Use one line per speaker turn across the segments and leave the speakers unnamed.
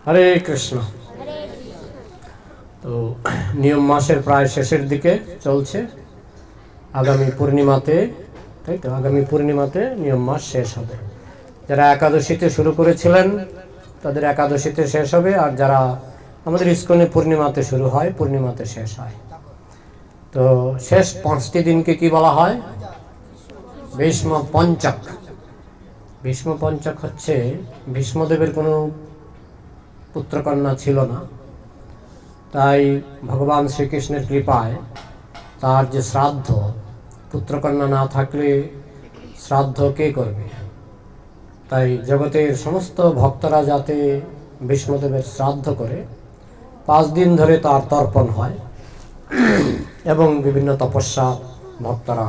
হরে কৃষ্ণ। তো নিয়ম মাসের প্রায় শেষের দিকে চলছে। আগামী পূর্ণিমাতে, তাই তো, আগামী পূর্ণিমাতে নিয়ম মাস শেষ হবে। যারা একাদশীতে শুরু করেছিলেন তাদের একাদশীতে শেষ হবে, আর যারা আমাদের ইস্কনে পূর্ণিমাতে শুরু হয়, পূর্ণিমাতে শেষ হয়। তো শেষ 5টি দিনকে কি বলা হয়? ভীষ্ম পঞ্চক। ভীষ্ম পঞ্চক হচ্ছে, ভীষ্মদেবের কোনো পুত্রকন্যা ছিল না, তাই ভগবান শ্রীকৃষ্ণের কৃপায় তার যে শ্রাদ্ধ, পুত্রকন্যা না থাকলে শ্রাদ্ধ কে করবে? তাই জগতের সমস্ত ভক্তরা যাতে ভীষ্মদেবের শ্রাদ্ধ করে, 5 দিন ধরে তার তর্পণ হয় এবং বিভিন্ন তপস্যা ভক্তরা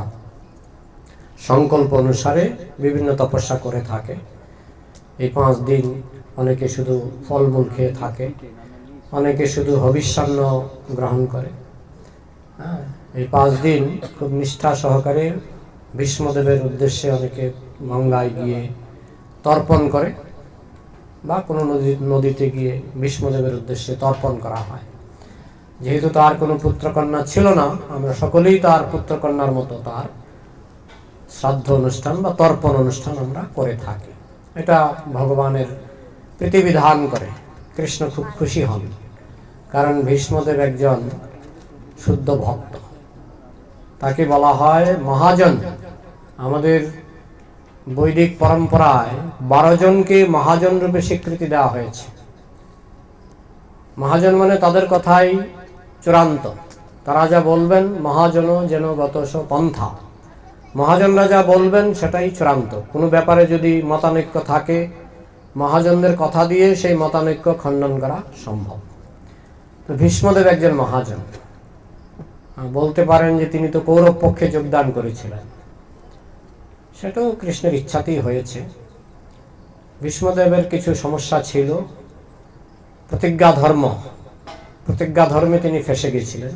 সংকল্প অনুসারে বিভিন্ন তপস্যা করে থাকে। এই 5 দিন অনেকে শুধু ফলমূল খেয়ে থাকে, অনেকে শুধু হবিষ্যান্ন গ্রহণ করে। এই 5 দিন খুব নিষ্ঠা সহকারে ভীষ্মদেবের উদ্দেশ্যে অনেকে গঙ্গায় গিয়ে তর্পণ করে, বা কোনো নদীতে গিয়ে ভীষ্মদেবের উদ্দেশ্যে তর্পণ করা হয়। যেহেতু তার কোনো পুত্রকন্যা ছিল না, আমরা সকলেই তার পুত্রকন্যার মতো তার শ্রাদ্ধ অনুষ্ঠান বা তর্পণ অনুষ্ঠান আমরা করে থাকি। এটা ভগবানের প্রীতিবিধান করে। কৃষ্ণ খুব খুশি হন, কারণ ভীষ্মদেব একজন শুদ্ধ ভক্ত। তাকে বলা হয় মহাজন। আমাদের বৈদিক পরম্পরায় 12 জনকে মহাজন রূপে স্বীকৃতি দেওয়া হয়েছে। মহাজন মানে তাদের কথাই চূড়ান্ত, তারা যা বলবেন মহাজন যেন গতস পন্থা। মহাজনরা যা বলবেন সেটাই চূড়ান্ত। কোনো ব্যাপারে যদি মতানৈক্য থাকে, মহাজনদের কথা দিয়ে সেই মতানৈক্য খণ্ডন করা সম্ভব। তো ভীষ্মদেব একজন মহাজন। বলতে পারেন যে তিনি তো কৌরব পক্ষে যোগদান করেছিলেন, সেটাও কৃষ্ণের ইচ্ছাতেই হয়েছে। ভীষ্মদেবের কিছু সমস্যা ছিল। প্রতিজ্ঞা ধর্মে তিনি ফেসে গেছিলেন।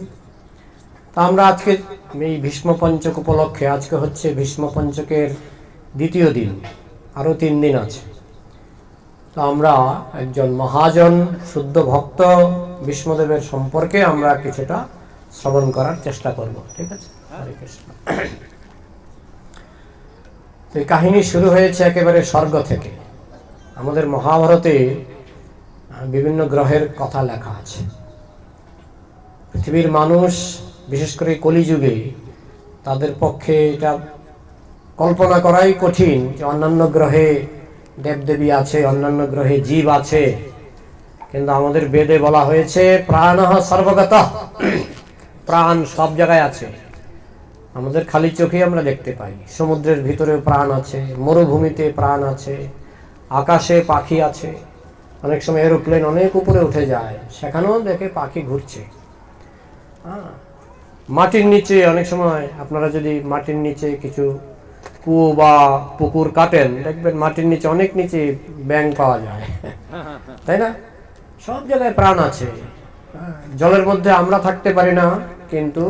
তা আমরা আজকে এই ভীষ্ম পঞ্চক উপলক্ষে, আজকে হচ্ছে ভীষ্ম পঞ্চকের 2য় দিন, আরও 3 দিন আছে। তো আমরা একজন মহাজন শুদ্ধ ভক্ত ভীষ্মদেবের সম্পর্কে আমরা কিছুটা শ্রবণ করার চেষ্টা করব। ঠিক আছে? হরে কৃষ্ণ। এই কাহিনী শুরু হয়েছে একেবারে স্বর্গ থেকে। আমাদের মহাভারতে বিভিন্ন গ্রহের কথা লেখা আছে। পৃথিবীর মানুষ, বিশেষ করে কলিযুগে, তাদের পক্ষে এটা কল্পনা করাই কঠিন যে অন্যান্য গ্রহে দেবদেবী আছে, অন্যান্য গ্রহে জীব আছে। কিন্তু আমাদের বেদে বলা হয়েছে প্রাণঃ সর্বগতঃ, প্রাণ সব জায়গায় আছে। আমাদের খালি চোখে আমরা দেখতে পাই। সমুদ্রের ভিতরে প্রাণ আছে, মরুভূমিতে প্রাণ আছে, আকাশে পাখি আছে। অনেক সময় এরোপ্লেন অনেক উপরে উঠে যায়, সেখানেও দেখে পাখি ঘুরছে। মাটির নিচে অনেক সময় আপনারা যদি মাটির নিচে কিছু কুয়ো বা পুকুর কাটেন, দেখবেন মাটির নিচে অনেক নিচে ব্যাঙ পাওয়া যায়, তাই না? সব জায়গায় প্রাণ আছে। জলের মধ্যে আমরা থাকতে পারি না, কিন্তু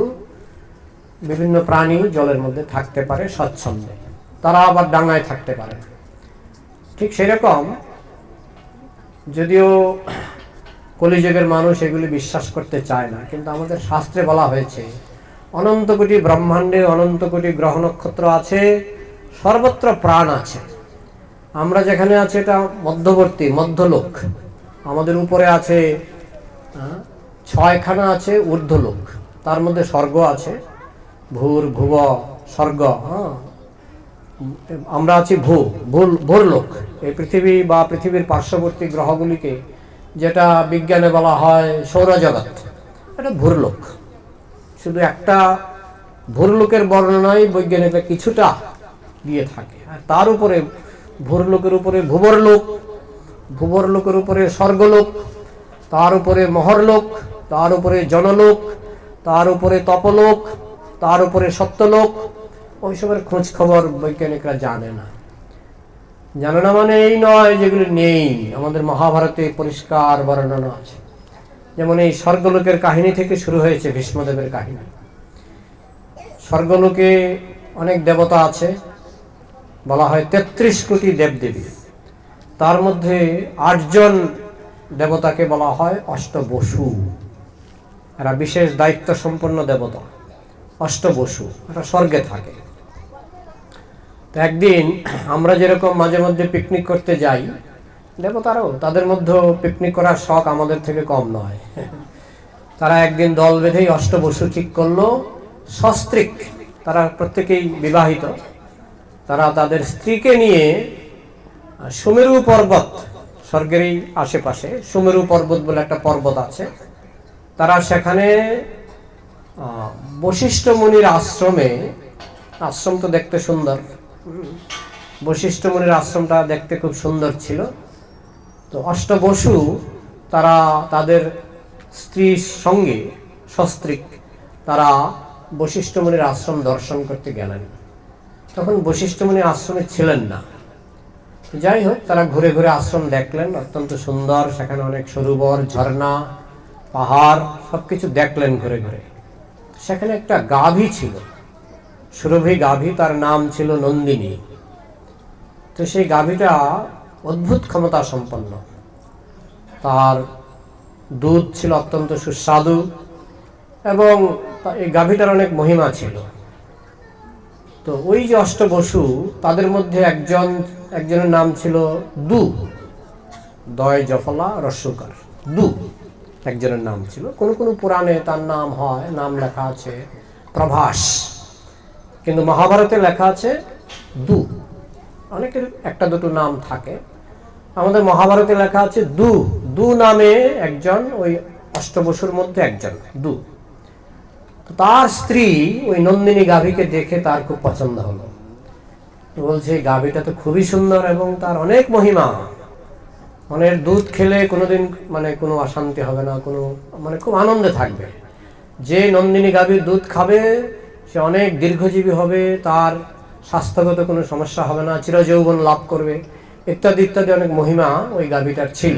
বিভিন্ন প্রাণী জলের মধ্যে থাকতে পারে স্বচ্ছন্দে। তারা আবার ডাঙায় থাকতে পারে। ঠিক সেরকম, যদিও কলিযুগের মানুষ এগুলি বিশ্বাস করতে চায় না, কিন্তু আমাদের শাস্ত্রে বলা হয়েছে অনন্ত কোটি ব্রহ্মাণ্ডে অনন্ত কোটি গ্রহ নক্ষত্র আছে, সর্বত্র প্রাণ আছে। আমরা যেখানে আছি এটা মধ্যবর্তী, মধ্যলোক। আমাদের উপরে আছে 6খানা আছে ঊর্ধ্বলোক, তার মধ্যে স্বর্গ আছে, ভূর ভুব স্বর্গ। আমরা আছি ভূরলোক। এই পৃথিবী বা পৃথিবীর পার্শ্ববর্তী গ্রহগুলিকে, যেটা বিজ্ঞানে বলা হয় সৌরজগৎ, এটা ভূরলোক। শুধু একটা ভূরলোকের বর্ণনায় বৈজ্ঞানিকরা কিছুটা দিয়ে থাকে। আর তার উপরে ভূরলোকের উপরে ভূবরলোক, ভূবরলোকের উপরে স্বর্গলোক, তার উপরে মহরলোক, তার উপরে জনলোক, তার উপরে তপলোক, তার উপরে সত্যলোক। ওইসবের খোঁজ খবর বৈজ্ঞানিকরা জানে না। মানে এই নয় যেগুলি নেই, আমাদের মহাভারতে পরিষ্কার বর্ণনা আছে। যেমন এই স্বর্গলোকের কাহিনী থেকে শুরু হয়েছে ভীষ্মদেবের কাহিনী। স্বর্গলোকে অনেক দেবতা আছে, বলা হয় 33 কোটি দেবদেবী। তার মধ্যে 8 জন দেবতাকে বলা হয় অষ্টবসু। এরা বিশেষ দায়িত্ব সম্পন্ন দেবতা, অষ্টবসু। এরা স্বর্গে থাকে। তো একদিন আমরা যেরকম মাঝে মধ্যে পিকনিক করতে যাই, দেবতারাও তাদের মধ্যেও পিকনিক করার শখ আমাদের থেকে কম নয়। তারা একদিন দল বেঁধেই অষ্টবসু ঠিক করলো, সস্ত্রীক, তারা প্রত্যেকেই বিবাহিত, তারা তাদের স্ত্রীকে নিয়ে সুমেরু পর্বত, স্বর্গেরই আশেপাশে সুমেরু পর্বত বলে একটা পর্বত আছে, তারা সেখানে বশিষ্ঠ মুনির আশ্রমে, আশ্রম তো দেখতে সুন্দর, বশিষ্ঠ মুনির আশ্রমটা দেখতে খুব সুন্দর ছিল। তো অষ্টবসু তারা তাদের স্ত্রীর সঙ্গে সস্ত্রীক তারা বশিষ্ঠ মুনির আশ্রম দর্শন করতে গেলেন। তখন বশিষ্ঠ মুনি আশ্রমে ছিলেন না। যাই হোক, তারা ঘুরে ঘুরে আশ্রম দেখলেন, অত্যন্ত সুন্দর, সেখানে অনেক সরোবর, ঝর্ণা, পাহাড়, সবকিছু দেখলেন ঘুরে ঘুরে। সেখানে একটা গাভী ছিল, সুরভি গাভী, তার নাম ছিল নন্দিনী। তো সেই গাভীটা অদ্ভুত ক্ষমতা সম্পন্ন, তার দুধ ছিল অত্যন্ত সুস্বাদু এবং এই গাভীটার অনেক মহিমা ছিল। তো ওই যে অষ্টবসু, তাদের মধ্যে একজনের নাম ছিল দু, দয় জফলা রস্যকার, দু একজনের নাম ছিল। কোনো কোনো পুরাণে তার নাম হয়, নাম লেখা আছে প্রভাস, কিন্তু মহাভারতে লেখা আছে দু। অনেকের একটা দুটো নাম থাকে, আমাদের মহাভারতে লেখা আছে দু। দু নামে একজন, ওই অষ্টবসুর মধ্যে একজন দু। তার স্ত্রী ওই নন্দিনী গাভীকে দেখে তার খুব পছন্দ হলো। বলছে গাভীটা তো খুবই সুন্দর এবং তার অনেক মহিমা, অনেক দুধ খেলে কোনোদিন কোনো অশান্তি হবে না, খুব আনন্দে থাকবে। যে নন্দিনী গাভীর দুধ খাবে সে অনেক দীর্ঘজীবী হবে, তার স্বাস্থ্যগত কোনো সমস্যা হবে না, চিরযৌবন লাভ করবে, ইত্যাদি ইত্যাদি অনেক মহিমা ওই গাভীটার ছিল।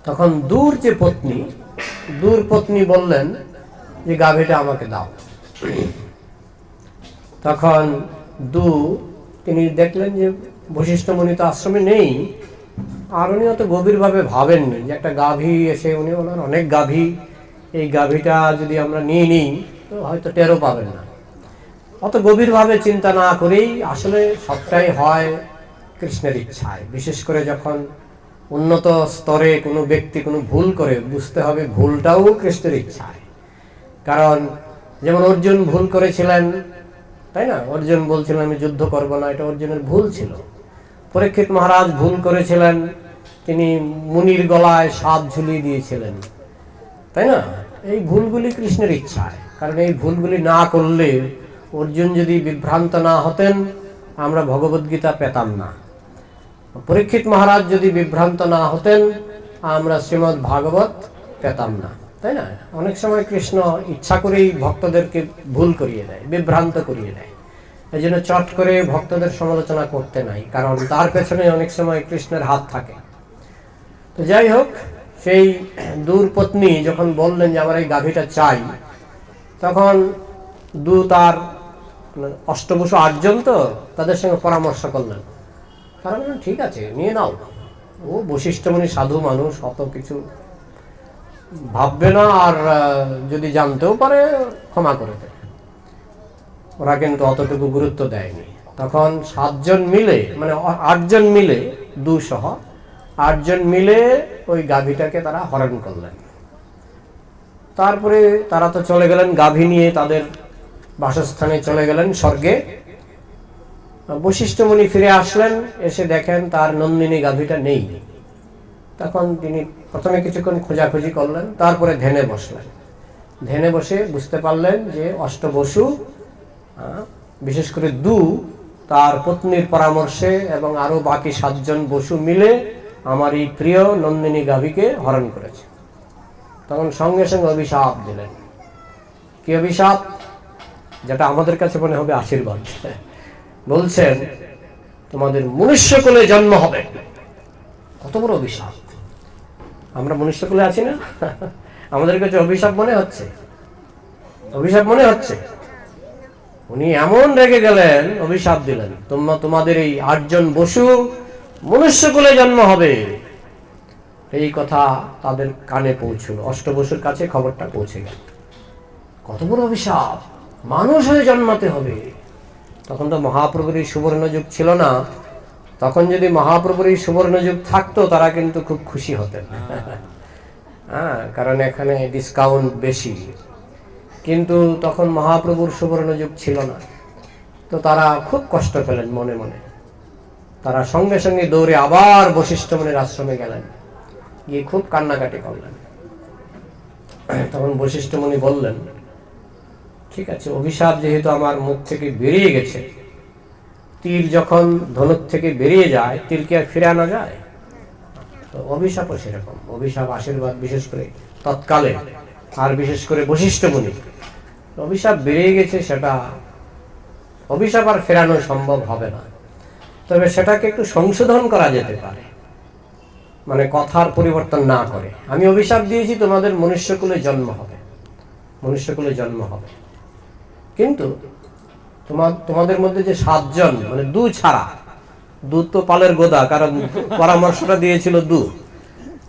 তখন দূর পত্নী বললেন যে গাভীটা আমাকে দাও। তখন তিনি দেখলেন যে বশিষ্ঠ মুনি তো আশ্রমে নেই, আর উনি অত গভীরভাবে ভাবেননি যে একটা গাভী এসে, উনি ওনার অনেক গাভী, এই গাভীটা যদি আমরা নিয়ে নিই তো হয়তো টেরও পাবেন না। অত গভীরভাবে চিন্তা না করেই আসলে সবটাই হয় কৃষ্ণের ইচ্ছায়। বিশেষ করে যখন উন্নত স্তরে কোনো ব্যক্তি কোনো ভুল করে, বুঝতে হবে ভুলটাও কৃষ্ণের ইচ্ছায়। কারণ যেমন অর্জুন ভুল করেছিলেন, তাই না? অর্জুন বলছিলেন আমি যুদ্ধ করবো না, এটা অর্জুনের ভুল ছিল। পরীক্ষিত মহারাজ ভুল করেছিলেন, তিনি মুনির গলায় সাপ ঝুলিয়ে দিয়েছিলেন, তাই না? এই ভুলগুলি কৃষ্ণের ইচ্ছায়। কারণ এই ভুলগুলি না করলে, অর্জুন যদি বিভ্রান্ত না হতেন, আমরা ভগবদ্গীতা পেতাম না। পরীক্ষিত মহারাজ যদি বিভ্রান্ত না হতেন, আমরা শ্রীমদ্ ভাগবত পেতাম না, তাই না? অনেক সময় কৃষ্ণ ইচ্ছা করেই ভক্তদেরকে ভুল করিয়ে দেয়, বিভ্রান্ত করিয়ে দেয়। এই জন্য চট করে ভক্তদের সমালোচনা করতে নাই, কারণ তার পেছনে অনেক সময় কৃষ্ণের হাত থাকে। তো যাই হোক, সেই দূর পত্নী যখন বললেন যে আমার এই গাভীটা চাই, তখন তার অষ্টবসু 8 জন, তো তাদের সঙ্গে পরামর্শ করলেন। তারা বললেন ঠিক আছে, নিয়ে নাও, ও বশিষ্ঠ মুনি সাধু মানুষ, অত কিছু ভাববে না, আর যদি জানতেও পারে ক্ষমা করে দেবে। ওরা কিন্তু অতটুকু গুরুত্ব দেয়নি। তখন 7 জন মিলে, 8 জন মিলে, 2 সহ 8 জন মিলে ওই গাভীটাকে তারা হরণ করলেন। তারপরে তারা তো চলে গেলেন গাভী নিয়ে, তাদের বাসস্থানে চলে গেলেন স্বর্গে। বশিষ্ঠ মুনি ফিরে আসলেন, এসে দেখেন তার নন্দিনী গাভীটা নেই। তখন তিনি প্রথমে কিছুক্ষণ খোঁজাখুঁজি করলেন, তারপরে ধ্যানে বসলেন। ধ্যানে বসে বুঝতে পারলেন যে অষ্টবসু, বিশেষ করে তার পত্নীর পরামর্শে এবং আরো বাকি 7 জন বসু মিলে আমার এই প্রিয় নন্দিনী গাভীকে হরণ করেছে। তখন সঙ্গে সঙ্গে অভিশাপ দিলেন। কি অভিশাপ? যেটা আমাদের কাছে মনে হবে আশীর্বাদ। বলছেন তোমাদের মনুষ্যকুলে জন্ম হবে। কত বড় অভিশাপ! আমরা মনুষ্যকুলে আছি না? আমাদের কাছে অভিশাপ মনে হচ্ছে, অভিশাপ মনে হচ্ছে। উনি এমন রেগে গেলেন, অভিশাপ দিলেন, তোমাদের এই 8 জন বসু মনুষ্যকুলে জন্ম হবে। এই কথা তাদের কানে পৌঁছল, অষ্টবসুর কাছে খবরটা পৌঁছে গেল। কত বড় অভিশাপ, মানুষ হয়ে জন্মাতে হবে। তখন তো মহাপ্রভুর এই সুবর্ণ যুগ ছিল না। তখন যদি মহাপ্রভুর এই সুবর্ণ যুগ থাকতো তারা কিন্তু খুব খুশি হতেন। হ্যাঁ, কারণ এখানে ডিসকাউন্ট বেশি। কিন্তু তখন মহাপ্রভুর সুবর্ণ যুগ ছিল না, তো তারা খুব কষ্ট পেলেন মনে মনে। তারা সঙ্গে সঙ্গে দৌড়ে আবার বশিষ্ঠ মুনির আশ্রমে গেলেন, গিয়ে খুব কান্নাকাটি করলেন। তখন বশিষ্ঠ মুনি বললেন, ঠিক আছে, অভিশাপ যেহেতু আমার মুখ থেকে বেরিয়ে গেছে, তীর যখন ধনুক থেকে বেরিয়ে যায় তীরকে আর ফিরে আনা যায়? তো অভিশাপও সেরকম, অভিশাপ আশীর্বাদ, বিশেষ করে তৎকালে, আর বিশেষ করে বশিষ্ঠ মুনি। অভিশাপ বেরিয়ে গেছে, সেটা অভিশাপ আর ফেরানো সম্ভব হবে না। তবে সেটাকে একটু সংশোধন করা যেতে পারে, মানে কথার পরিবর্তন না করে। আমি অভিশাপ দিয়েছি তোমাদের মনুষ্যকুলে জন্ম হবে, মনুষ্যকুলে জন্ম হবে, কিন্তু তোমাদের মধ্যে যে 7 জন, মানে দু ছাড়া, দু তো পালের গোদা, কারণ পরামর্শটা দিয়েছিল দু,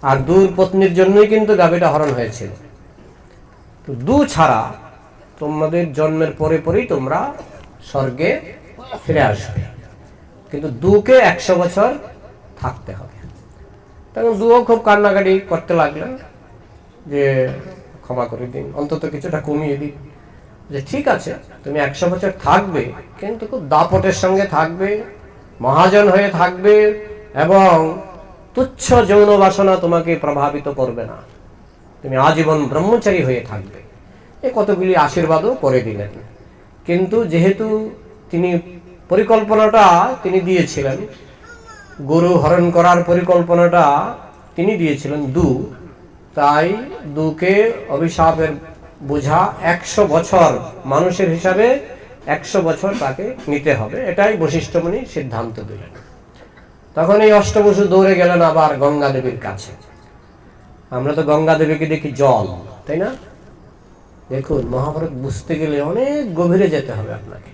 আর দুর পত্নীর জন্যই কিন্তু গাভীটা হরণ হয়েছিল। তো দু ছাড়া তোমাদের জন্মের পরে পরেই তোমরা স্বর্গে ফিরে আসবে, কিন্তু দুকে 100 বছর থাকতে হবে। তখন দুও খুব কান্নাকাটি করতে লাগলেন যে ক্ষমা করে দিন, অন্তত কিছুটা কমিয়ে দিন। যে ঠিক আছে, তুমি 100 বছর থাকবে, কিন্তু খুব দাপটের সঙ্গে থাকবে, মহাজন হয়ে থাকবে, এবং তুচ্ছ যৌন বাসনা তোমাকে প্রভাবিত করবে না, তুমি আজীবন ব্রহ্মচারী হয়ে থাকবে। এই কতগুলি আশীর্বাদও করে দিলেন। কিন্তু যেহেতু তিনি পরিকল্পনাটা তিনি দিয়েছিলেন, গরু হরণ করার পরিকল্পনাটা তিনি দিয়েছিলেন দু, তাই দুকে অভিশাপের বোঝা 100 বছর, মানুষের হিসাবে 100 বছর তাকে নিতে হবে, এটাই বশিষ্ঠ মুনি সিদ্ধান্ত দিলেন। তখন এই অষ্টবসু দৌড়ে গেলেন আবার গঙ্গা দেবীর কাছে। আমরা তো গঙ্গা দেবীকে দেখি জল, তাই না? দেখুন, মহাভারত বুঝতে গেলে অনেক গভীরে যেতে হবে আপনাকে।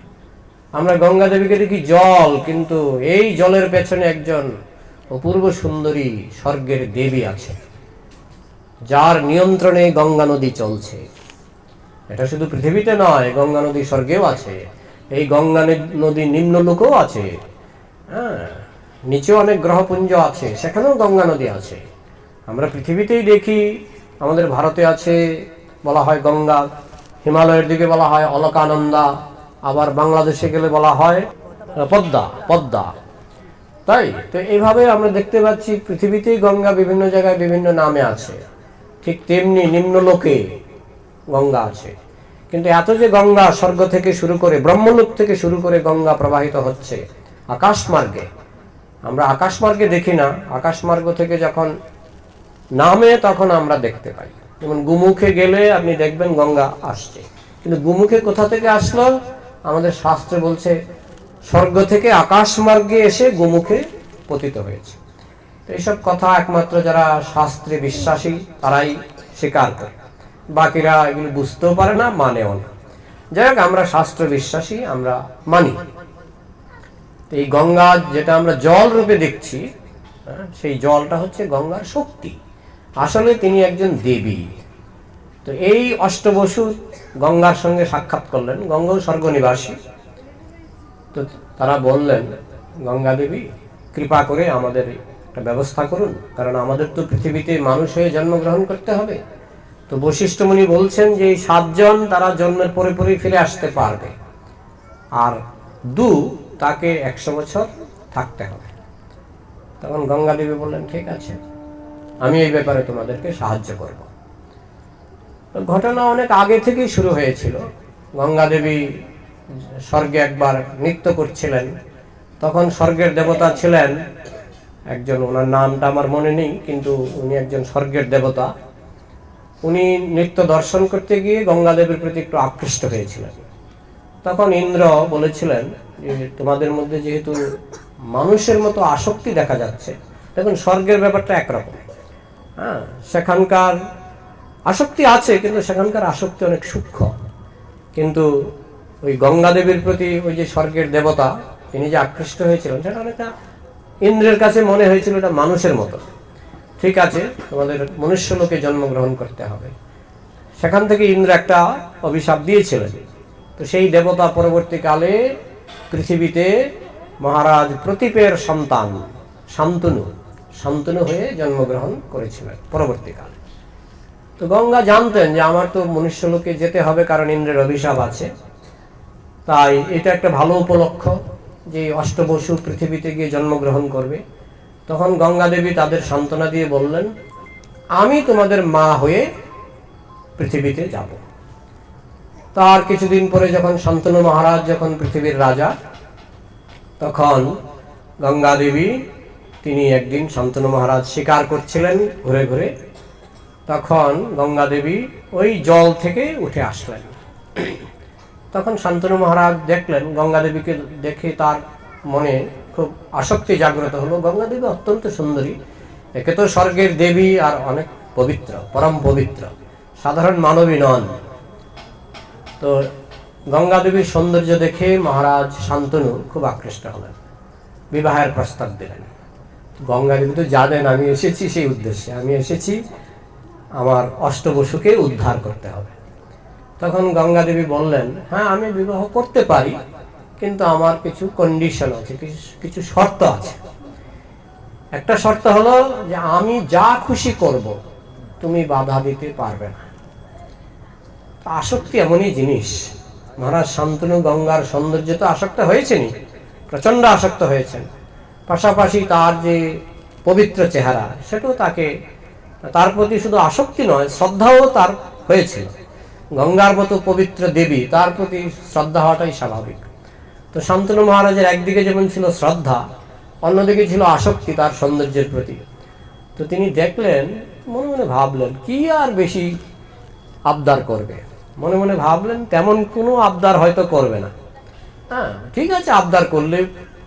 আমরা গঙ্গা দেবীকে দেখি জল, কিন্তু এই জলের পেছনে একজন অপূর্ব সুন্দরী স্বর্গের দেবী আছে, যার নিয়ন্ত্রণে গঙ্গা নদী চলছে। এটা শুধু পৃথিবীতে নয়, গঙ্গা নদী স্বর্গেও আছে, এই গঙ্গা নদী নিম্নলোকেও আছে। হ্যাঁ, নিচে অনেক গ্রহপুঞ্জ আছে, সেখানেও গঙ্গা নদী আছে। আমরা পৃথিবীতেই দেখি, আমাদের ভারতে আছে, বলা হয় গঙ্গা, হিমালয়ের দিকে বলা হয় অলকানন্দা, আবার বাংলাদেশে গেলে বলা হয় পদ্মা, পদ্মা। তাই তো এইভাবে আমরা দেখতে পাচ্ছি পৃথিবীতেই গঙ্গা বিভিন্ন জায়গায় বিভিন্ন নামে আছে। ঠিক তেমনি নিম্নলোকে গঙ্গা আছে। কিন্তু এত যে গঙ্গা স্বর্গ থেকে শুরু করে, ব্রহ্মলোক থেকে শুরু করে গঙ্গা প্রবাহিত হচ্ছে আকাশমার্গে, আমরা আকাশমার্গে দেখি না, আকাশমার্গ থেকে যখন নামে তখন আমরা দেখতে পাই। যেমন গুমুখে গেলে আপনি দেখবেন গঙ্গা আসছে, কিন্তু গুমুখে কোথা থেকে আসলো? আমাদের শাস্ত্রে বলছে স্বর্গ থেকে আকাশমার্গে এসে গুমুখে পতিত হয়েছে। তো এইসব কথা একমাত্র যারা শাস্ত্রে বিশ্বাসী তারাই স্বীকার করে, বাকিরা এগুলো বুঝতেও পারে না, মানেও না। যাই হোক, আমরা শাস্ত্র বিশ্বাসী, আমরা মানি। এই গঙ্গা যেটা আমরা জল রূপে দেখছি, সেই জলটা হচ্ছে গঙ্গার শক্তি। আসলে তিনি একজন দেবী। তো এই অষ্টবসু গঙ্গার সঙ্গে সাক্ষাৎ করলেন, গঙ্গাও স্বর্গনিবাসী। তো তারা বললেন, গঙ্গা দেবী কৃপা করে আমাদের একটা ব্যবস্থা করুন, কারণ আমাদের তো পৃথিবীতে মানুষ হয়ে জন্মগ্রহণ করতে হবে। তো বশিষ্ঠ মুনি বলছেন যে এই 7 জন তারা জন্মের পরে পরেই ফিরে আসতে পারবে, আর দু তাকে 100 বছর থাকতে হবে। তখন গঙ্গা দেবী বললেন, ঠিক আছে, আমি এই ব্যাপারে তোমাদেরকে সাহায্য করব। ঘটনা অনেক আগে থেকেই শুরু হয়েছিল। গঙ্গা দেবী স্বর্গে একবার নৃত্য করছিলেন, তখন স্বর্গের দেবতা ছিলেন একজন, ওনার নামটা আমার মনে নেই, কিন্তু উনি একজন স্বর্গের দেবতা। উনি নৃত্য দর্শন করতে গিয়ে গঙ্গা দেবীর প্রতি একটু আকৃষ্ট হয়েছিলেন। তখন ইন্দ্র বলেছিলেন যে তোমাদের মধ্যে যেহেতু মানুষের মতো আসক্তি দেখা যাচ্ছে, দেখুন স্বর্গের ব্যাপারটা একরকম, হ্যাঁ, সেখানকার আসক্তি আছে, কিন্তু সেখানকার আসক্তি অনেক সূক্ষ্ম। কিন্তু ওই গঙ্গা দেবীর প্রতি ওই যে স্বর্গের দেবতা তিনি যে আকৃষ্ট হয়েছিলেন, সেটা অনেকটা ইন্দ্রের কাছে মনে হয়েছিল এটা মানুষের মতো। ঠিক আছে, তোমাদের মনুষ্যলোকে জন্মগ্রহণ করতে হবে। সেখান থেকে ইন্দ্র একটা অভিশাপ দিয়েছিলেন। তো সেই দেবতা পরবর্তীকালে পৃথিবীতে মহারাজ প্রতীপের সন্তান শান্তনু হয়ে জন্মগ্রহণ করেছিলেন পরবর্তীকালে। তো গঙ্গা জানতেন যে আমার তো মনুষ্যলোকে যেতে হবে, কারণ ইন্দ্রের অভিশাপ আছে। তাই এটা একটা ভালো উপলক্ষ যে অষ্টবসু পৃথিবীতে গিয়ে জন্মগ্রহণ করবে। তখন গঙ্গা দেবী তাদের সান্ত্বনা দিয়ে বললেন, আমি তোমাদের মা হয়ে পৃথিবীতে যাব। তার কিছুদিন পরে যখন শান্তনু মহারাজ যখন পৃথিবীর রাজা, তখন গঙ্গা দেবী তিনি একদিন শান্তনু মহারাজ শিকার করছিলেন ঘুরে ঘুরে। তখন গঙ্গা দেবী ওই জল থেকে উঠে আসলেন। তখন শান্তনু মহারাজ দেখলেন গঙ্গা দেবীকে দেখে তার মনে খুব আসক্তি জাগ্রত হলো। গঙ্গা দেবী অত্যন্ত সুন্দরী, একে তো স্বর্গের দেবী আর অনেক পবিত্র, পরম পবিত্র, সাধারণ মানবী নন। তো গঙ্গা দেবীর সৌন্দর্য দেখে মহারাজ শান্তনু খুব আকৃষ্ট হলেন, বিবাহের প্রস্তাব দিলেন। গঙ্গা দেবী তো জানেন আমি এসেছি সেই উদ্দেশ্যে, আমি এসেছি আমার অষ্টবসুকে উদ্ধার করতে হবে। তখন গঙ্গা দেবী বললেন, হ্যাঁ আমি বিবাহ করতে পারি, কিন্তু আমার কিছু কন্ডিশন আছে, কিছু শর্ত আছে। একটা শর্ত হলো যে আমি যা খুশি করব তুমি বাধা দিতে পারবে না। আসক্তি এমনই জিনিস, মহারাজ শান্তনু গঙ্গার সৌন্দর্য তো আসক্ত হয়েছেনই, প্রচন্ড আসক্ত হয়েছেন। পাশাপাশি তার যে পবিত্র চেহারা সেটাও তার প্রতি শুধু আসক্তি নয়, শ্রদ্ধাও তার হয়েছিল। গঙ্গার মতো পবিত্র দেবী, তার প্রতি শ্রদ্ধা হওয়াটাই স্বাভাবিক। তো শান্তনু মহারাজের একদিকে যেমন ছিল শ্রদ্ধা, অন্যদিকে ছিল আসক্তি তার সৌন্দর্যের প্রতি। তো তিনি দেখলেন, মনে মনে ভাবলেন কি আর বেশি আবদার করবে। মনে মনে ভাবলেন তেমন কোনো আবদার হয়তো করবে না। হ্যাঁ ঠিক আছে, আবদার করলে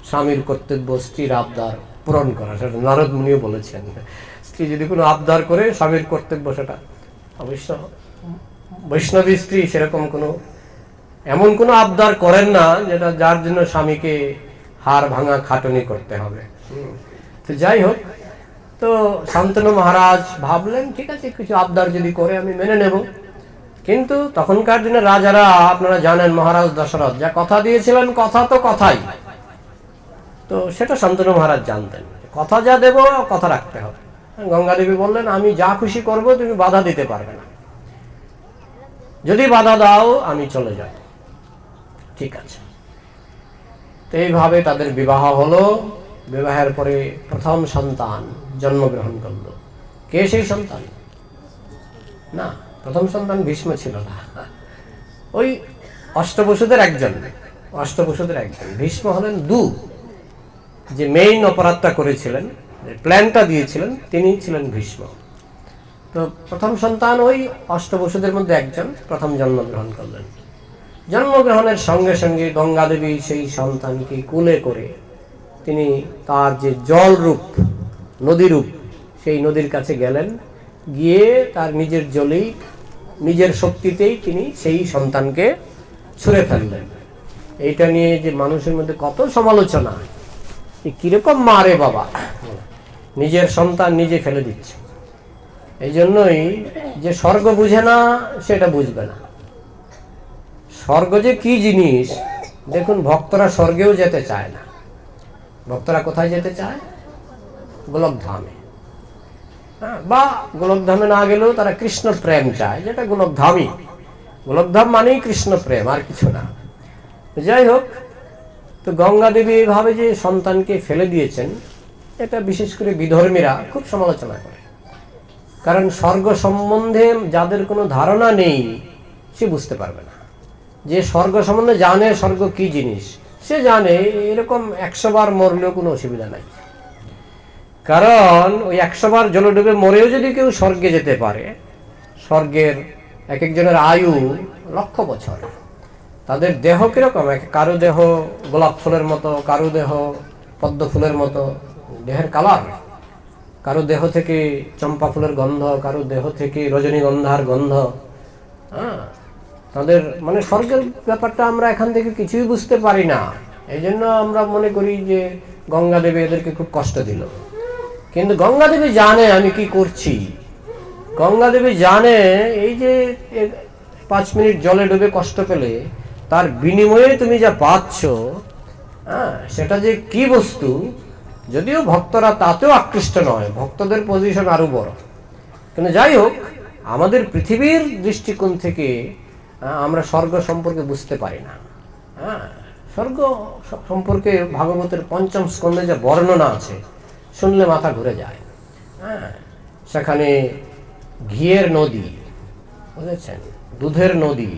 স্বামীর কর্তব্য স্ত্রীর আবদার পূরণ করা, সেটা নারদ মুনিও বলেছেন। স্ত্রী যদি কোনো আবদার করে স্বামীর কর্তব্য সেটা, অবশ্য বৈষ্ণবী স্ত্রী সেরকম এমন কোনো আবদার করেন না যেটা যার জন্য স্বামীকে হাড় ভাঙা খাটনি করতে হবে। তো যাই হোক, তো শান্তনু মহারাজ ভাবলেন ঠিক আছে, কিছু আবদার যদি করে আমি মেনে নেব। কিন্তু তখনকার দিনে রাজারা, আপনারা জানেন মহারাজ দশরথ যা কথা দিয়েছিলেন, কথা তো কথাই। তো সেটা শান্তনু মহারাজ জানতেন, কথা যা দেব কথা রাখতে হবে। গঙ্গা দেবী বললেন, আমি যা খুশি করব তুমি বাধা দিতে পারবে না, যদি বাধা দাও আমি চলে যাব। ঠিক আছে। তো এইভাবে তাদের বিবাহ হলো। বিবাহের পরে প্রথম সন্তান জন্মগ্রহণ করল। কে সেই সন্তান? না, প্রথম সন্তান ভীষ্ম ছিল না, ওই অষ্টবসুদের একজন। ভীষ্ম হলেন যে মেইন অপরাধটা করেছিলেন, প্ল্যানটা দিয়েছিলেন, তিনি ছিলেন ভীষ্ম। তো প্রথম সন্তান ওই অষ্টবসুদের মধ্যে একজন প্রথম জন্মগ্রহণ করলেন। জন্মগ্রহণের সঙ্গে সঙ্গে গঙ্গা দেবী সেই সন্তানকে কোলে করে তিনি তার যে জলরূপ, নদীরূপ, সেই নদীর কাছে গেলেন। গিয়ে তার নিজের জলেই, নিজের শক্তিতেই তিনি সেই সন্তানকে ছুঁড়ে ফেললেন। এইটা নিয়ে যে মানুষের মধ্যে কত সমালোচনা, কিরকম মারে বাবা, নিজের সন্তান নিজে ফেলে দিচ্ছে। এই জন্যই যে স্বর্গ বুঝে না সেটা বুঝবে না। স্বর্গ যে কি জিনিস, দেখুন ভক্তরা স্বর্গেও যেতে চায় না। ভক্তরা কোথায় যেতে চায়? গোলকধামে। বা গোলকধামে না গেলেও তারা কৃষ্ণ প্রেম চায়, যেটা গোলকধামই। গোলকধাম মানেই কৃষ্ণ প্রেম, আর কিছু না। যাই হোক, তো গঙ্গা দেবী এইভাবে যে সন্তানকে ফেলে দিয়েছেন, এটা বিশেষ করে বিধর্মীরা খুব সমালোচনা করে। কারণ স্বর্গ সম্বন্ধে যাদের কোনো ধারণা নেই সে বুঝতে পারবে না। যে স্বর্গ সম্বন্ধে জানে, স্বর্গ কি জিনিস সে জানে, এরকম 100 বার মরলেও কোনো অসুবিধা নাই। কারণ ওই 100 বার জলে ডুবে মরেও যদি কেউ স্বর্গে যেতে পারে, স্বর্গের এক একজনের আয়ু লক্ষ বছর। তাদের দেহ কিরকম, কারো দেহ গোলাপ ফুলের মতো, কারো দেহ পদ্ম ফুলের মতো দেহের কালার, কারো দেহ থেকে চম্পা ফুলের গন্ধ, কারো দেহ থেকে রজনীগন্ধার গন্ধ। তাদের মানে স্বর্গের ব্যাপারটা আমরা এখান থেকে কিছুই বুঝতে পারি না। এই জন্য আমরা মনে করি যে গঙ্গা দেবী এদেরকে খুব কষ্ট দিল। কিন্তু গঙ্গা দেবী জানে আমি কি করছি। গঙ্গা দেবী জানে এই যে 5 মিনিট জলে ডুবে কষ্ট পেলে তার বিনিময়ে তুমি যা পাচ্ছ, সেটা যে কি বস্তু। যদিও ভক্তরা তাতেও আকৃষ্ট নয়, ভক্তদের পজিশন আরো বড়। কিন্তু যাই হোক, আমাদের পৃথিবীর দৃষ্টিকোণ থেকে আমরা স্বর্গ সম্পর্কে বুঝতে পারি না। স্বর্গ সম্পর্কে ভাগবতের 5ম স্কন্ধে যে বর্ণনা আছে, শুনলে মাথা ঘুরে যায়। সেখানে ঘিয়ের নদী, বুঝেছেন, দুধের নদী।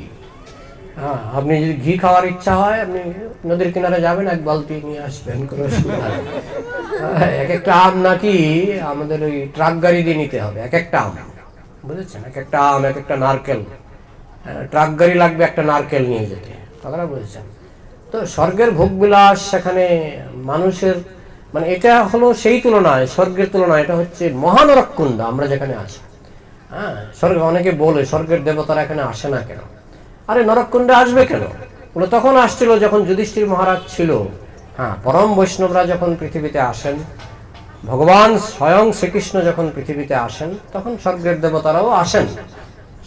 আপনি যদি ঘি খাওয়ার ইচ্ছা হয়, আপনি নদীর কিনারে যাবেন, 1 বালতি নিয়ে আসবেন, কোনো অসুবিধা নেই। এক একটা আম নাকি আমাদের ওই ট্রাক গাড়ি দিয়ে নিতে হবে, এক একটা আম, বুঝেছেন, এক একটা আম, এক একটা নারকেল, ট্রাক গাড়ি লাগবে একটা নারকেল নিয়ে যেতে, কথাটা বুঝেছেন। তো স্বর্গের ভোগবিলাস সেখানে মানুষের, মানে এটা হলো সেই তুলনায়, স্বর্গের তুলনায় এটা হচ্ছে মহানরককুণ্ড আমরা যেখানে আছি। স্বর্গে অনেকে বলে স্বর্গের দেবতারা এখানে আসে না কেন? আরে নরককুণ্ডে আসবে কেন? বলে তখন আসছিল যখন যুধিষ্ঠির মহারাজ ছিল। পরম বৈষ্ণবরা যখন পৃথিবীতে আসেন, ভগবান স্বয়ং শ্রীকৃষ্ণ যখন পৃথিবীতে আসেন, তখন স্বর্গের দেবতারাও আসেন।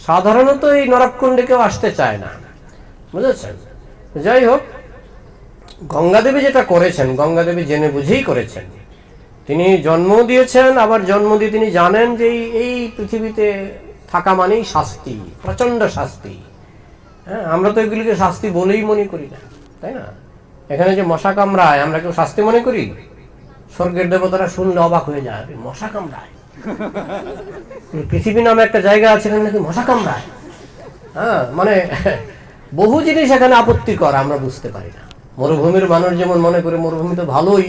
সাধারণত এই নরককুণ্ডে কেউ আসতে চায় না, বুঝেছেন। যাই হোক, গঙ্গাদেবী যেটা করেছেন, গঙ্গাদেবী জেনে বুঝেই করেছেন। তিনি জন্ম দিয়েছেন, আবার জন্ম দিয়ে তিনি জানেন যে এই পৃথিবীতে থাকা মানেই শাস্তি, প্রচন্ড শাস্তি। আমরা তো এগুলিকে শাস্তি বলেই মনে করি না, তাই না? এখানে যে মশা কামড়ায়, আমরা কেউ শাস্তি মনে করি? স্বর্গের দেবতারা শুনলে অবাক হয়ে যায়, মশা কামড়ায়, পৃথিবী নামে একটা জায়গা আছে এখানে নাকি মশা কামড়ায়। মানে বহু জিনিস এখানে আপত্তিকর, আমরা বুঝতে পারি না। মরুভূমির মানুষ যেমন মনে করে মরুভূমি তো ভালোই,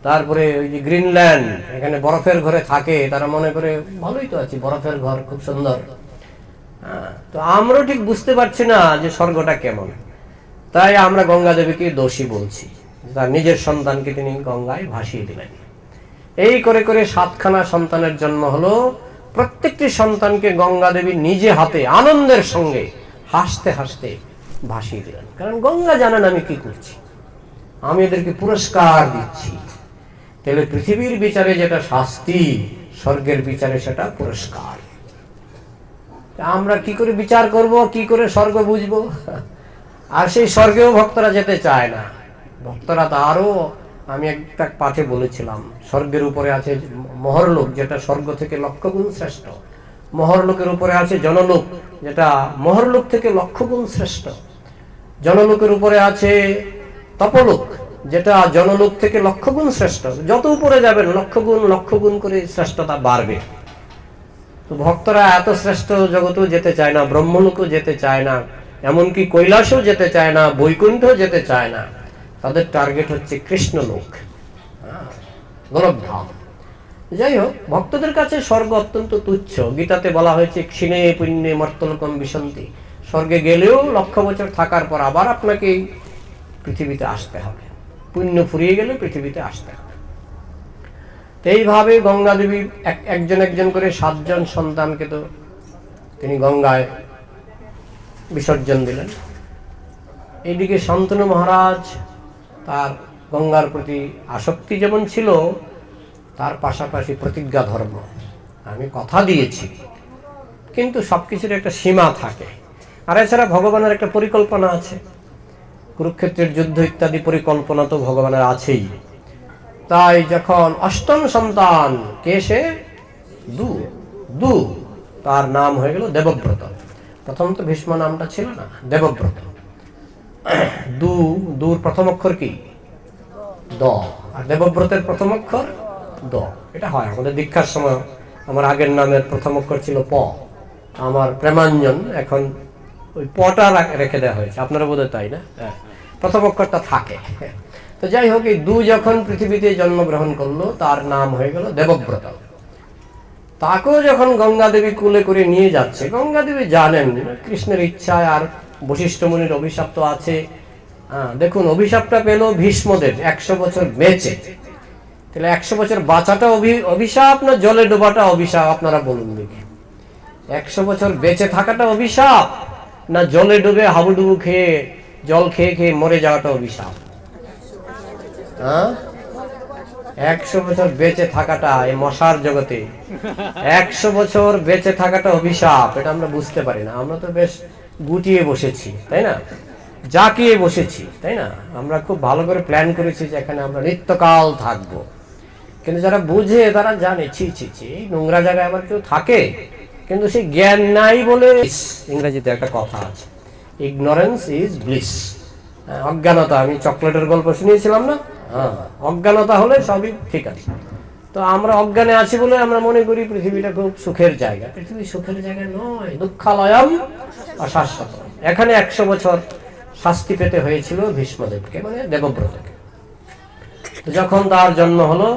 তারপরে ওই যে গ্রিনল্যান্ড, এখানে বরফের ঘরে থাকে, তারা মনে করে ভালোই তো আছি, বরফের ঘর খুব সুন্দর। তো আমরাও ঠিক বুঝতে পারছি না যে স্বর্গটা কেমন। তাই আমরা গঙ্গা দেবীকে দোষী বলছি, তার নিজের সন্তানকে তিনি গঙ্গায় ভাসিয়ে দিলেন। এই করে করে 7খানা সন্তানের জন্ম হলো। প্রত্যেকটি সন্তানকে গঙ্গা দেবী নিজে হাতে আনন্দের সঙ্গে হাসতে হাসতে ভাসিয়ে দিলেন। কারণ গঙ্গা জানেন আমি কি করছি, আমি এদেরকে পুরস্কার দিচ্ছি। তাহলে পৃথিবীর বিচারে যেটা শাস্তি, স্বর্গের বিচারে সেটা পুরস্কার। আমরা কি করে বিচার করব, কি করে স্বর্গ বুঝবো? আর সেই স্বর্গেও ভক্তরা যেতে চায় না। ভক্তরা তো আরো, আমি একটা পাঠে বলেছিলাম, স্বর্গের উপরে আছে মহরলোক, যেটা স্বর্গ থেকে 1,000,000 গুণ শ্রেষ্ঠ। মহরলোকের উপরে আছে জনলোক, যেটা মহরলোক থেকে 1,000,000 গুণ শ্রেষ্ঠ। জনলোকের উপরে আছে তপলোক, যেটা জনলোক থেকে 1,000,000 গুণ শ্রেষ্ঠ। যত উপরে যাবেন 1,000,000 গুণ করে শ্রেষ্ঠতা বাড়বে। তো ভক্তরা এত শ্রেষ্ঠ জগতেও যেতে চায় না, ব্রহ্মলোকও যেতে চায় না, এমনকি কৈলাসও যেতে চায় না, বৈকুণ্ঠও যেতে চায় না। তাদের টার্গেট হচ্ছে কৃষ্ণলোক, গোলকধাম। যাই হোক, ভক্তদের কাছে স্বর্গ অত্যন্ত তুচ্ছ। গীতাতে বলা হয়েছে ক্ষীণে পুণ্যে মর্তলোকম বিশন্তি, স্বর্গে গেলেও 1,000,000 বছর থাকার পর আবার আপনাকে পৃথিবীতে আসতে হবে, পুণ্য ফুরিয়ে গেলে পৃথিবীতে আসতে হবে। এইভাবে গঙ্গা দেবী একজন একজন করে 7 জন সন্তানকে তো তিনি গঙ্গায় বিসর্জন দিলেন। এইদিকে শান্তনু মহারাজ, তার গঙ্গার প্রতি আসক্তি যেমন ছিল, তার পাশাপাশি প্রতিজ্ঞা ধর্ম, আমি কথা দিয়েছি, কিন্তু সবকিছুর একটা সীমা থাকে। আর এছাড়া ভগবানের একটা পরিকল্পনা আছে, কুরুক্ষেত্রের যুদ্ধ ইত্যাদি পরিকল্পনা তো ভগবানের আছেই। তাই যখন 8ম সন্তান কে, সে দু, তার নাম হয়ে গেল দেবব্রত। প্রথম তো ভীষ্ম নামটা ছিল না, দেবব্রত। দুর প্রথম অক্ষর কি? দ। আর দেবব্রতের প্রথম অক্ষর দ। এটা হয় আমাদের দীক্ষার সময়। আমার আগের নামের প্রথম অক্ষর ছিল প, আমার প্রেমাঞ্জন, এখন ওই পটা রেখে দেওয়া হয়েছে, আপনারা বোধহয় তাই না? প্রথম অক্ষরটা থাকে। তো যাই হোক, এই যখন পৃথিবীতে জন্মগ্রহণ করলো, তার নাম হয়ে গেল দেবব্রত। তাকেও যখন গঙ্গা দেবী কুলে করে নিয়ে যাচ্ছে, গঙ্গা দেবী জানেন কৃষ্ণের ইচ্ছায় আর বশিষ্ঠ মুনির অভিশাপ তো আছে। দেখুন, অভিশাপটা পেল ভীষ্মদেব 100 বছর বেঁচে। তাহলে 100 বছর বাঁচাটা অভিশাপ না জলে ডোবাটা অভিশাপ? আপনারা বলুন দেখি। 100 বছর বেঁচে থাকাটা অভিশাপ, না জলে ডুবে হাবুডুবু খেয়ে, জল খেয়ে খেয়ে মরে যাওয়াটা অভিশাপ? 100 বছর বেঁচে থাকাটা এই মশার জগতে 100 বছর বেঁচে থাকাটা অভিশাপ, এটা আমরা বুঝতে পারি না। আমরা তো বেশ গুটিয়ে বসেছি, তাই না, জাকিয়ে বসেছি, তাই না। আমরা খুব ভালো করে প্ল্যান করেছি যে এখানে আমরা নিত্যকাল থাকবো, কিন্তু যারা বুঝে তারা জানে ছি ছি ছি নোংরা জায়গায় আবার কেউ থাকে, কিন্তু সেই জ্ঞান নাই বলে। ইংরেজিতে একটা কথা আছে, ইগনোরেন্স ইজ ব্লিস। অজ্ঞানতা, আমি চকলেটের গল্প শুনিয়েছিলাম না, হ্যাঁ, অজ্ঞানতা হলে সবই ঠিক আছে। তো আমরা অজ্ঞানে আছি বলে আমরা মনে করি পৃথিবীটা খুব সুখের জায়গা। পৃথিবী সুখের জায়গা নয়, দুঃখালয়ম অশাশ্বত। এখানে 100 বছর শাস্তি পেতে হয়েছিল ভীষ্মদেবকে, মানে দেবব্রতকে। যখন তার জন্ম হলো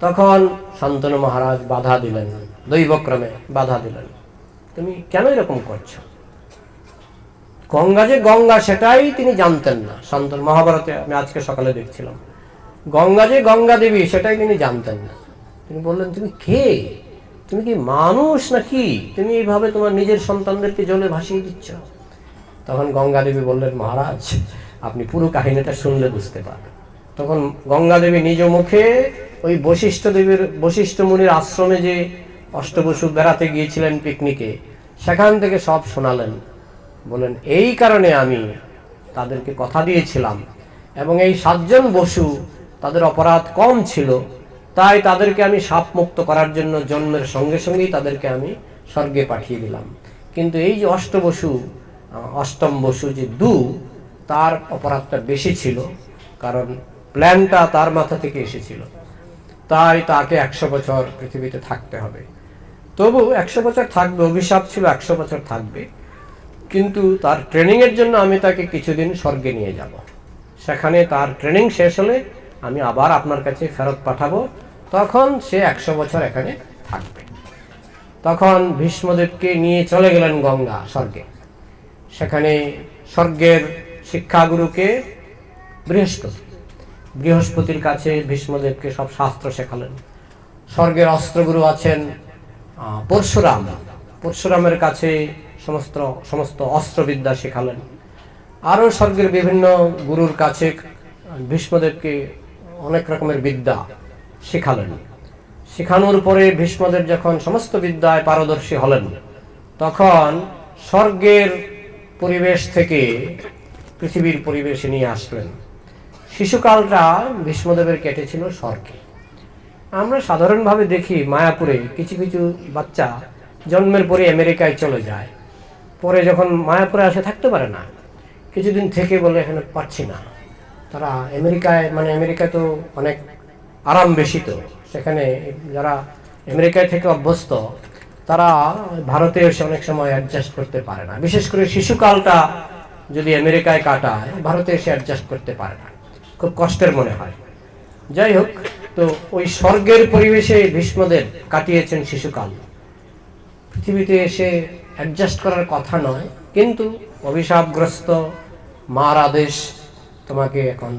তখন শান্তনু মহারাজ বাধা দিলেন, দৈবক্রমে বাধা দিলেন, তুমি কেন এরকম করছো। গঙ্গা যে গঙ্গা সেটাই তিনি জানতেন না। শান্তনু, মহাভারতে আমি আজকে সকালে দেখছিলাম, গঙ্গা যে গঙ্গা দেবী সেটাই তিনি জানতেন না। তিনি বললেন, তুমি কে, তুমি কি মানুষ নাকি, তুমি এইভাবে তোমার নিজের সন্তানদেরকে জলে ভাসিয়ে দিচ্ছ। তখন গঙ্গা দেবী বললেন, মহারাজ আপনি পুরো কাহিনীটা শুনলে বুঝতে পারবেন। তখন গঙ্গা দেবী নিজ মুখে ওই বশিষ্ঠ মুনির আশ্রমে যে অষ্টবসু বেড়াতে গিয়েছিলেন পিকনিকে, সেখান থেকে সব শোনালেন। বলেন, এই কারণে আমি তাদেরকে কথা দিয়েছিলাম, এবং এই 7 জন বসু তাদের অপরাধ কম ছিল, তাই তাদেরকে আমি শাপ মুক্ত করার জন্য জন্মের সঙ্গে সঙ্গেই তাদেরকে আমি স্বর্গে পাঠিয়ে দিলাম। কিন্তু এই যে অষ্টম বসু যে তার অপরাধটা বেশি ছিল, কারণ প্ল্যানটা তার মাথা থেকে এসেছিল, তাই তাকে 100 বছর পৃথিবীতে থাকতে হবে। তবু 100 বছর থাকবে, অভিশাপ ছিল 100 বছর থাকবে, কিন্তু তার ট্রেনিংয়ের জন্য আমি তাকে কিছুদিন স্বর্গে নিয়ে যাব। সেখানে তার ট্রেনিং শেষ হলে আমি আবার আপনার কাছে ফেরত পাঠাবো, তখন সে 100 বছর এখানে থাকবে। তখন ভীষ্মদেবকে নিয়ে চলে গেলেন গঙ্গা স্বর্গে। সেখানে স্বর্গের শিক্ষাগুরুকে বৃহস্পতির কাছে ভীষ্মদেবকে সব শাস্ত্র শেখালেন। স্বর্গের অস্ত্রগুরু আছেন পরশুরামের কাছে সমস্ত অস্ত্রবিদ্যা শেখালেন। আরও স্বর্গের বিভিন্ন গুরুর কাছে ভীষ্মদেবকে অনেক রকমের বিদ্যা শেখালেন। শেখানোর পরে ভীষ্মদেব যখন সমস্ত বিদ্যায় পারদর্শী হলেন, তখন স্বর্গের পরিবেশ থেকে পৃথিবীর পরিবেশে নিয়ে আসলেন। শিশুকালটা ভীষ্মদেবের কেটেছিল স্বর্গে। আমরা সাধারণভাবে দেখি মায়াপুরে কিছু কিছু বাচ্চা জন্মের পরে আমেরিকায় চলে যায়, পরে যখন মায়াপুরে আসে থাকতে পারে না, কিছুদিন থেকে বলে এখানে পাচ্ছি না। তারা আমেরিকায় তো অনেক আরাম বেশি, তো সেখানে যারা আমেরিকায় থেকে অভ্যস্ত তারা ভারতে এসে অনেক সময় অ্যাডজাস্ট করতে পারে না। বিশেষ করে শিশুকালটা যদি আমেরিকায় কাটায়, ভারতে এসে অ্যাডজাস্ট করতে পারে না, খুব কষ্টের মনে হয়। যাই হোক, তো ওই স্বর্গের পরিবেশে ভীষ্মদেব কাটিয়েছেন শিশুকাল। পৃথিবীতে এসে অ্যাডজাস্ট করার কথা নয়, কিন্তু অভিশাপগ্রস্ত মার আদেশ, তোমাকে এখন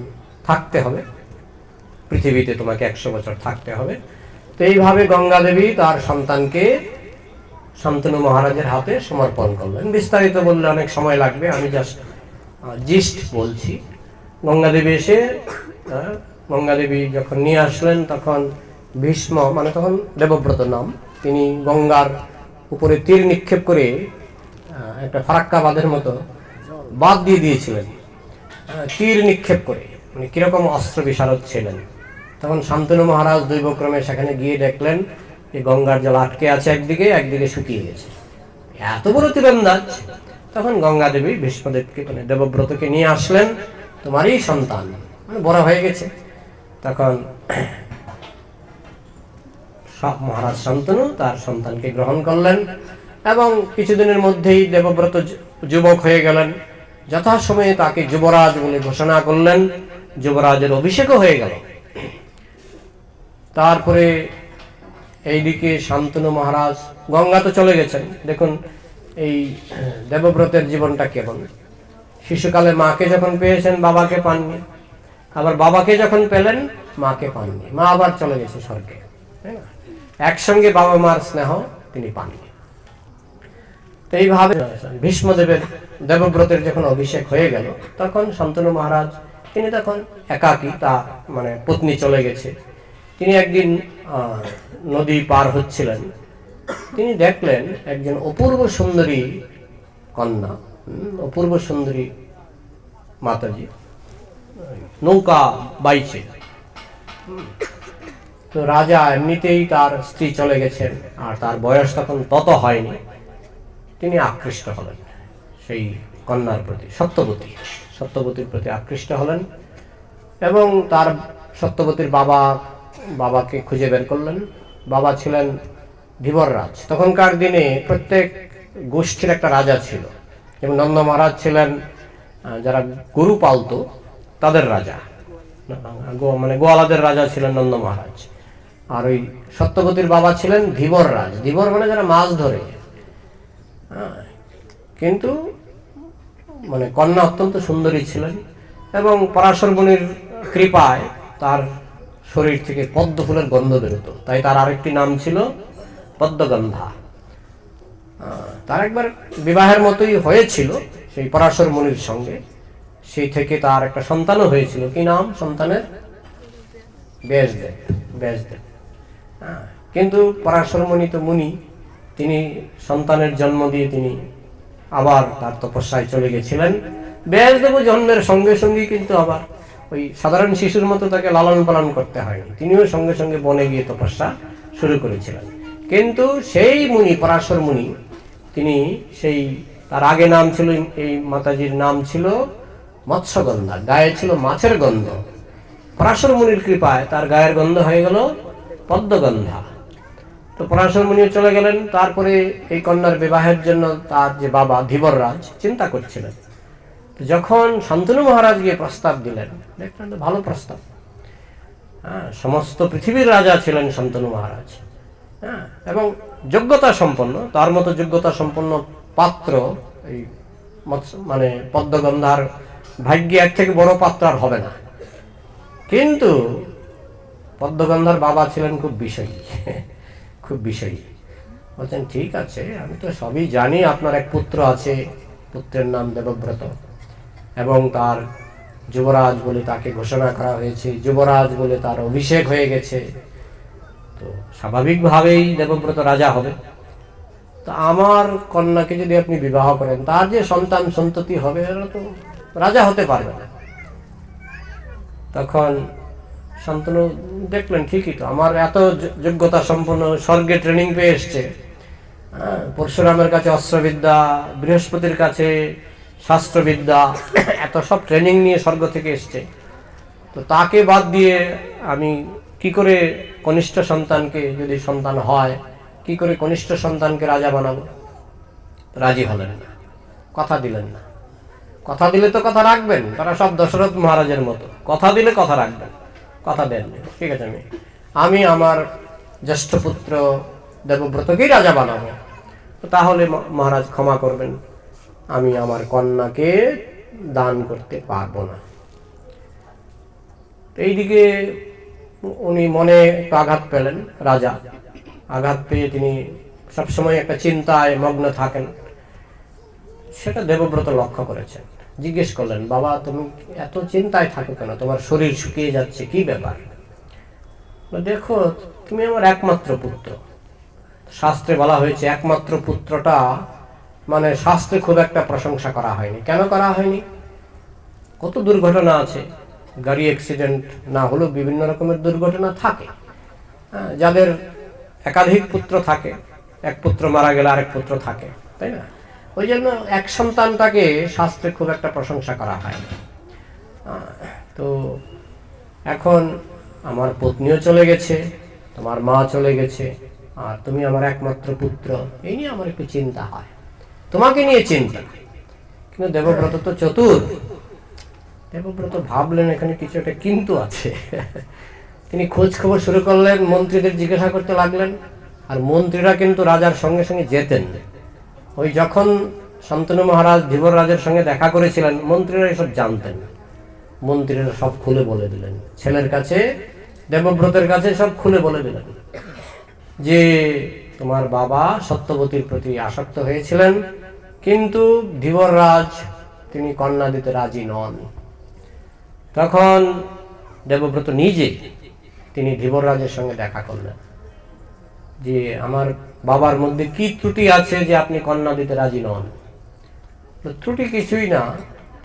থাকতে হবে পৃথিবীতে, তোমাকে 100 বছর থাকতে হবে। তো এইভাবে গঙ্গা দেবী তার সন্তানকে শান্তনু মহারাজের হাতে সমর্পণ করলেন। বিস্তারিত বললে অনেক সময় লাগবে, আমি জাস্ট জিস্ট বলছি। গঙ্গা দেবী যখন নিয়ে আসলেন, তখন ভীষ্ম, তখন দেবব্রত নাম, তিনি গঙ্গার উপরে তীর নিক্ষেপ করে একটা ফারাক্কা বাঁধের মতো বাদ দিয়ে দিয়েছিলেন, তীর নিক্ষেপ করে, কিরকম অস্ত্র বিশারদ ছিলেন। তখন শান্তনু মহারাজ দৈবক্রমে সেখানে গিয়ে দেখলেন এই গঙ্গার জল আটকে আছে, একদিকে শুকিয়ে গেছে, এত বড় তীরন্দাজ। তখন গঙ্গা দেবী ভীষ্মদেবকে দেবব্রতকে নিয়ে আসলেন, তোমারই সন্তান, বড় হয়ে গেছে। তখন মহারাজ শান্তনু তার সন্তানকে গ্রহণ করলেন, এবং কিছুদিনের মধ্যেই দেবব্রত যুবক হয়ে গেলেন। যথাসময়ে তাকে যুবরাজ বলে ঘোষণা করলেন, যুবরাজের অভিষেকও হয়ে গেল। তারপরে এইদিকে শান্তনু মহারাজ গঙ্গা তো চলে গেছেন। দেখুন এই দেবব্রতের জীবনটা কেমন। শিশুকালে মাকে যখন পেয়েছেন বাবাকে পাননি, আবার বাবাকে যখন পেলেন মাকে পাননি, মা আবার চলে গেছে স্বর্গে, তাই না? একসঙ্গে বাবা মার স্নেহ তিনি পাননি। এইভাবে ভীষ্মদেবের দেবব্রতের যখন অভিষেক হয়ে গেল, তখন শান্তনু মহারাজ তিনি তখন একাকী, তার পত্নী চলে গেছে, তিনি একদিন নদী পার হচ্ছিলেন, তিনি দেখলেন একজন অপূর্ব সুন্দরী কন্যা, অপূর্ব সুন্দরী মাতাজি নৌকা বাইছে। তো রাজা এমনিতেই তার স্ত্রী চলে গেছেন, আর তার বয়স তখন তত হয়নি, তিনি আকৃষ্ট হলেন সেই কন্যার প্রতি, সত্যবতীর প্রতি আকৃষ্ট হলেন। এবং তার সত্যবতীর বাবাকে খুঁজে বের করলেন। বাবা ছিলেন ধীবররাজ। তখনকার দিনে প্রত্যেক গোষ্ঠীর একটা রাজা ছিল, যেমন নন্দ মহারাজ ছিলেন যারা গরু পালতো তাদের রাজা, মানে গোয়ালাদের রাজা ছিলেন নন্দ মহারাজ। আর ওই সত্যবতীর বাবা ছিলেন ধীবররাজ। ধীবর মানে যারা মাছ ধরে। কিন্তু মানে কন্যা অত্যন্ত সুন্দরী ছিলেন, এবং পরাশর মুনির কৃপায় তার শরীর থেকে পদ্ম ফুলের গন্ধ বেরোতো, তাই তার আরেকটি নাম ছিল পদ্মগন্ধা। তার একবার বিবাহের মতোই হয়েছিল সেই পরাশর মুনির সঙ্গে, সেই থেকে তার একটা সন্তানও হয়েছিল। কি নাম সন্তানের? ব্যাসদেব। কিন্তু পরাশর মুনি তো মুনি, তিনি সন্তানের জন্ম দিয়ে তিনি আবার তার তপস্যায় চলে গেছিলেন। ব্যাসদেব জন্মের সঙ্গে সঙ্গে কিন্তু আবার ওই সাধারণ শিশুর মতো তাকে লালন পালন করতে হয়নি, তিনিও সঙ্গে সঙ্গে বনে গিয়ে তপস্যা শুরু করেছিলেন। কিন্তু সেই মুনি, পরাশর মুনি, তিনি সেই তার আগে নাম ছিল, এই মাতাজির নাম ছিল মৎস্যগন্ধা, গায়ে ছিল মাছের গন্ধ। পরাশর মুনির কৃপায় তার গায়ের গন্ধ হয়ে গেল পদ্মগন্ধা। তো পরাশর মুনি চলে গেলেন। তারপরে এই কন্যার বিবাহের জন্য তার যে বাবা ধীবররাজ চিন্তা করছিলেন। যখন শান্তনু মহারাজ গিয়ে প্রস্তাব দিলেন, দেখলেন তো ভালো প্রস্তাব। সমস্ত পৃথিবীর রাজা ছিলেন শান্তনু মহারাজ, এবং যোগ্যতা সম্পন্ন, তার মতো যোগ্যতা সম্পন্ন পাত্র এই মানে পদ্মগন্ধার ভাগ্যে এর থেকে বড় পাত্র আর হবে না। কিন্তু পদ্মগন্ধার বাবা ছিলেন খুব বিষয়ী। বলছেন, ঠিক আছে, আমি তো সবই জানি, আপনার এক পুত্র আছে, পুত্রের নাম দেবব্রত, এবং তার যুবরাজ বলে তাকে ঘোষণা করা হয়েছে, যুবরাজ বলে তার অভিষেক হয়ে গেছে, তো স্বাভাবিকভাবেই দেবব্রত রাজা হবে। তো আমার কন্যাকে যদি আপনি বিবাহ করেন, তার যে সন্তান সন্ততি হবে এরা তো রাজা হতে পারবে না। তখন শান্তনু দেখলেন, ঠিকই তো, আমার এত যোগ্যতা সম্পন্ন, স্বর্গে ট্রেনিং পেয়ে এসছে, পরশুরামের কাছে অস্ত্রবিদ্যা, বৃহস্পতির কাছে শাস্ত্রবিদ্যা, এত সব ট্রেনিং নিয়ে স্বর্গ থেকে এসছে, তো তাকে বাদ দিয়ে আমি কি করে কনিষ্ঠ সন্তানকে, যদি সন্তান হয়, কি করে কনিষ্ঠ সন্তানকে রাজা বানাবো? রাজি হলেন না, কথা দিলেন না। কথা দিলে তো কথা রাখবেন, তারা সব দশরথ মহারাজের মতো, কথা দিলে কথা রাখবেন, কথা দেননি। ঠিক আছে, আমি আমার জ্যেষ্ঠ পুত্র দেবব্রতকেই রাজা বানাবো। তাহলে মহারাজ ক্ষমা করবেন, আমি আমার কন্যাকে দান করতে পারবো না। এইদিকে উনি মনে আঘাত পেলেন, রাজা আঘাত পেয়ে তিনি সবসময় একটা চিন্তায় মগ্ন থাকেন। সেটা দেবব্রত লক্ষ্য করেছেন, জিজ্ঞেস করলেন, বাবা তুমি এত চিন্তায় থাকো কেন, তোমার শরীর শুকিয়ে যাচ্ছে, কি ব্যাপার? দেখো, তুমি আমার একমাত্র পুত্র, শাস্ত্রে বলা হয়েছে একমাত্র পুত্রটা মানে শাস্ত্রে খুব একটা প্রশংসা করা হয়নি। কেন করা হয়নি? কত দুর্ঘটনা আছে, গাড়ি অ্যাক্সিডেন্ট না হলেও বিভিন্ন রকমের দুর্ঘটনা থাকে। যাদের একাধিক পুত্র থাকে, এক পুত্র মারা গেলে আরেক পুত্র থাকে, তাই না? ওই জন্য এক সন্তানটাকে শাস্ত্রে খুব একটা প্রশংসা করা হয় না। তো এখন আমার পত্নীও চলে গেছে, তোমার মা চলে গেছে, আর তুমি আমার একমাত্র পুত্র, এই নিয়ে আমার একটু চিন্তা হয়, তোমাকে নিয়ে চিন্তা। কিন্তু দেবব্রত তো চতুর, দেবব্রত ভাবলেন এখানে কিছু একটা কিন্তু আছে। তিনি খোঁজ খবর শুরু করলেন, মন্ত্রীদের জিজ্ঞাসা করতে লাগলেন। আর মন্ত্রীরা কিন্তু রাজার সঙ্গে সঙ্গে যেতেন। ওই যখন শান্তনু মহারাজ ধীবররাজের সঙ্গে দেখা করেছিলেন, মন্ত্রীরা এসব জানতেন। মন্ত্রীরা সব খুলে বলে দিলেন, ছেলের কাছে, দেবব্রতের কাছে সব খুলে বলে দিলেন যে তোমার বাবা সত্যবতীর প্রতি আসক্ত হয়েছিলেন, কিন্তু ধীবররাজ তিনি কন্যা দিতে রাজি নন। তখন দেবব্রত নিজে তিনি ধীবররাজের সঙ্গে দেখা করলেন যে আমার বাবার মধ্যে কি ত্রুটি আছে যে আপনি কন্যা দিতে রাজি নন। ত্রুটি কিছুই না,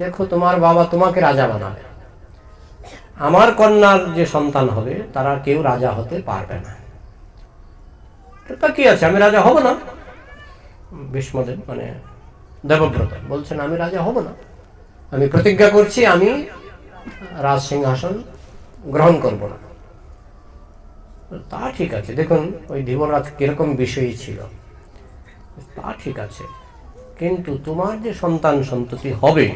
দেখো তোমার বাবা তোমাকে রাজা বানাবে, আমার কন্যার যে সন্তান হবে তারা কেউ রাজা হতে পারবে না। তা কি আছে, আমি রাজা হব না? ভীষ্মদেব মানে দেবব্রত বলছেন আমি রাজা হব না, আমি প্রতিজ্ঞা করছি আমি রাজ সিংহাসন গ্রহণ করব না। তা ঠিক আছে, দেখুন ওই ধীবররাজ কিরকম বিষয়ী ছিল। তা ঠিক আছে, কিন্তু তোমার যে সন্তান সন্ততি হবে,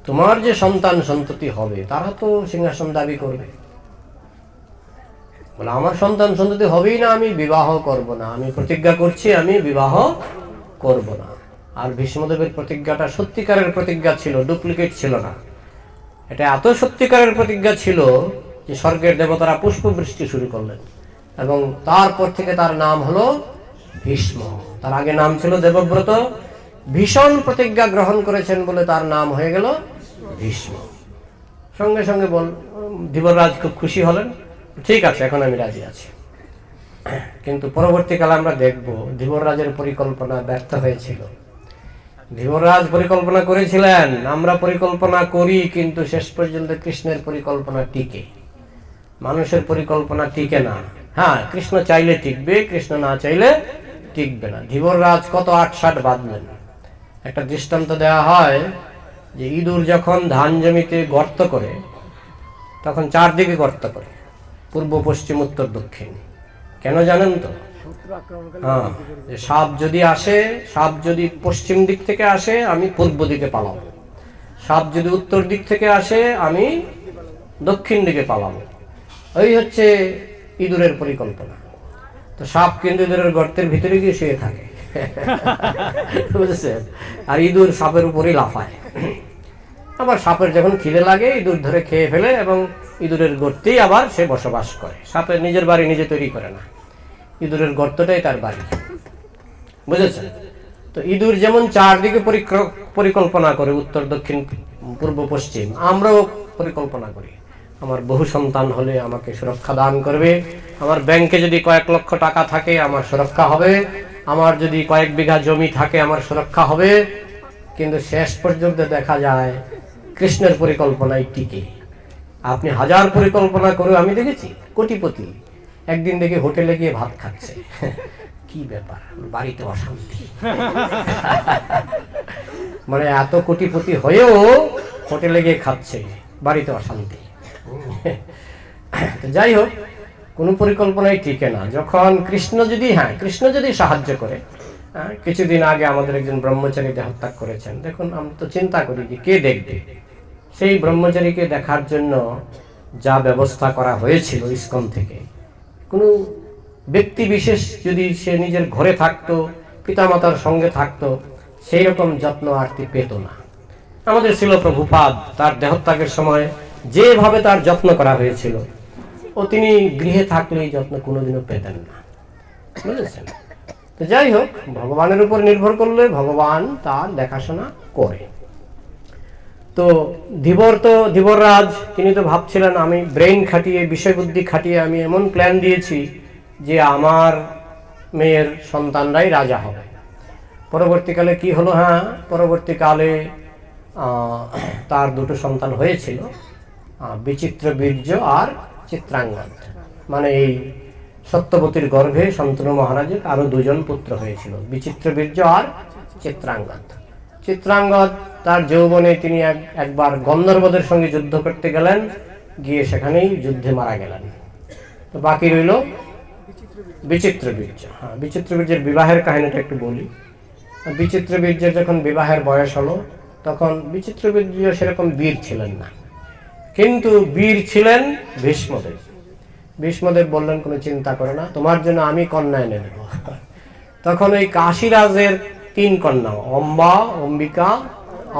তোমার যে সন্তান সন্ততি হবে তারা তো সিংহাসন দাবি করবে। বলে আমার সন্তান সন্ততি হবেই না, আমি বিবাহ করব না, আমি প্রতিজ্ঞা করছি আমি বিবাহ করব না। আর ভীষ্মদেবের প্রতিজ্ঞাটা সত্যিকারের প্রতিজ্ঞা ছিল, ডুপ্লিকেট ছিল না। এটা এত সত্যিকারের প্রতিজ্ঞা ছিল যে স্বর্গের দেবতারা পুষ্পবৃষ্টি শুরু করলেন এবং তারপর থেকে তার নাম হলো ভীষ্ম। তার আগে নাম ছিল দেবব্রত, ভীষণ প্রতিজ্ঞা গ্রহণ করেছেন বলে তার নাম হয়ে গেল ভীষ্ম। সঙ্গে সঙ্গে ধীবররাজ খুব খুশি হলেন, ঠিক আছে এখন আমি রাজি আছি। কিন্তু পরবর্তীকালে আমরা দেখব ধীবররাজের পরিকল্পনা ব্যর্থ হয়েছিল। ধীবররাজ পরিকল্পনা করেছিলেন, আমরা পরিকল্পনা করি কিন্তু শেষ পর্যন্ত কৃষ্ণের পরিকল্পনা টিকে, মানুষের পরিকল্পনা টিকে না। হ্যাঁ, কৃষ্ণ চাইলে টিকবে, কৃষ্ণ না চাইলে টিকবে না। ধীবররাজ কত আটসাট বাঁধলেন। একটা দৃষ্টান্ত দেওয়া হয় যে ইঁদুর যখন ধান জমিতে গর্ত করে তখন চারদিকে গর্ত করে, পূর্ব পশ্চিম উত্তর দক্ষিণ। কেন জানেন তো? হ্যাঁ, সাপ যদি আসে, সাপ যদি পশ্চিম দিক থেকে আসে আমি পূর্ব দিকে পালাবো, সাপ যদি উত্তর দিক থেকে আসে আমি দক্ষিণ দিকে পালাবো। ওই হচ্ছে ইঁদুরের পরিকল্পনা। তো সাপ কিন্তু ইঁদুরের গর্তের ভিতরে গিয়ে শুয়ে থাকে, বুঝেছেন? আর ইঁদুর সাপের উপরেই লাফায়। আবার সাপের যখন খিদে লাগে ইঁদুর ধরে খেয়ে ফেলে এবং ইঁদুরের গর্তেই আবার সে বসবাস করে। সাপের নিজের বাড়ি নিজে তৈরি করে না, ইঁদুরের গর্তটাই তার বাড়ি, বুঝেছেন? তো ইঁদুর যেমন চারদিকে পরিকল্পনা করে, উত্তর দক্ষিণ পূর্ব পশ্চিম, আমরাও পরিকল্পনা করি। আমার বহু সন্তান হলে আমাকে সুরক্ষা দান করবে, আমার ব্যাংকে যদি কয়েক লক্ষ টাকা থাকে আমার সুরক্ষা হবে, আমার যদি কয়েক বিঘা জমি থাকে আমার সুরক্ষা হবে। কিন্তু শেষ পর্যন্ত দেখা যায় কৃষ্ণের পরিকল্পনায় টিকে। আপনি হাজার পরিকল্পনা করে, আমি দেখেছি কোটিপতি একদিন দেখি হোটেলে গিয়ে ভাত খাচ্ছে, কি ব্যাপার, বাড়িতে অশান্তি। মানে এত কোটিপতি হয়েও হোটেলে গিয়ে খাচ্ছে, বাড়িতে অশান্তি। যাই হোক, কোনো পরিকল্পনাই টিকে না। যখন কৃষ্ণ যদি সাহায্য করে। কিছুদিন আগে আমাদের একজন ব্রহ্মচারী দেহত্যাগ করেছেন। দেখুন, আমরা তো চিন্তা করি যে কে দেখবে। সেই ব্রহ্মচারীকে দেখার জন্য যা ব্যবস্থা করা হয়েছিল ইসকন থেকে, কোনো ব্যক্তি বিশেষ যদি সে নিজের ঘরে থাকতো, পিতামাতার সঙ্গে থাকতো, সেই রকম যত্ন আরতি পেত না। আমাদের ছিল প্রভুপাদ, তার দেহত্যাগের সময় যেভাবে তার যত্ন করা হয়েছিল, ও তিনি গৃহে থাকলে এই যত্ন কোনোদিনও পেতেন না, বুঝেছেন? তো যাই হোক, ভগবানের উপর নির্ভর করলে ভগবান তার দেখাশোনা করে। তো ধীবররাজ তিনি তো ভাবছিলেন আমি ব্রেইন খাটিয়ে, বিষয় বুদ্ধি খাটিয়ে আমি এমন প্ল্যান দিয়েছি যে আমার মেয়ের সন্তানরাই রাজা হবে। পরবর্তীকালে কি হলো? হ্যাঁ, পরবর্তীকালে তার দুটো সন্তান হয়েছিল, বিচিত্র বীর্য আর চিত্রাঙ্গদ। মানে এই সত্যবতীর গর্ভে শান্তনু মহারাজের আরো দুজন পুত্র হয়েছিল, বিচিত্র বীর্য আর চিত্রাঙ্গদ। চিত্রাঙ্গদ তার যৌবনে তিনি একবার গন্ধর্বদের সঙ্গে যুদ্ধ করতে গেলেন, গিয়ে সেখানেই যুদ্ধে মারা গেলেন। তো বাকি রইল বিচিত্র বীর্য। হ্যাঁ, বিচিত্র বীর্যের বিবাহের কাহিনীটা একটু বলি। বিচিত্র বীর্যের যখন বিবাহের বয়স হলো তখন বিচিত্র বীর্য সেরকম বীর ছিলেন না, কিন্তু বীর ছিলেন ভীষ্মদেব। ভীষ্মদেব বললেন কোনো চিন্তা করো না, তোমার জন্য আমি কন্যা এনে দেব। তখন ওই কাশীরাজের 3 কন্যা, অম্বা, অম্বিকা,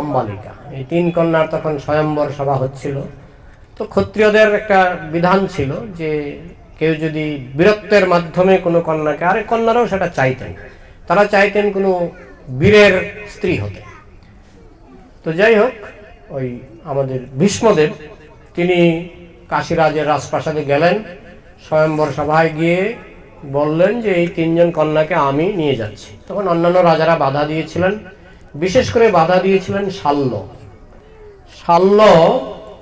অম্বালিকা, এই 3 কন্যার তখন স্বয়ম্বর সভা হচ্ছিল। তো ক্ষত্রিয়দের একটা বিধান ছিল যে কেউ যদি বীরত্বের মাধ্যমে কোনো কন্যাকে, আরে কন্যারাও সেটা চাইতেন, তারা চাইতেন কোনো বীরের স্ত্রী হতে। তো যাই হোক, ওই আমাদের ভীষ্মদেব তিনি কাশীরাজের রাজপ্রাসাদে গেলেন, স্বয়ম্বর সভায় গিয়ে বললেন যে এই 3 জন কন্যাকে আমি নিয়ে যাচ্ছি। তখন অন্যান্য রাজারা বাধা দিয়েছিলেন, বিশেষ করে বাধা দিয়েছিলেন শাল্য। শাল্য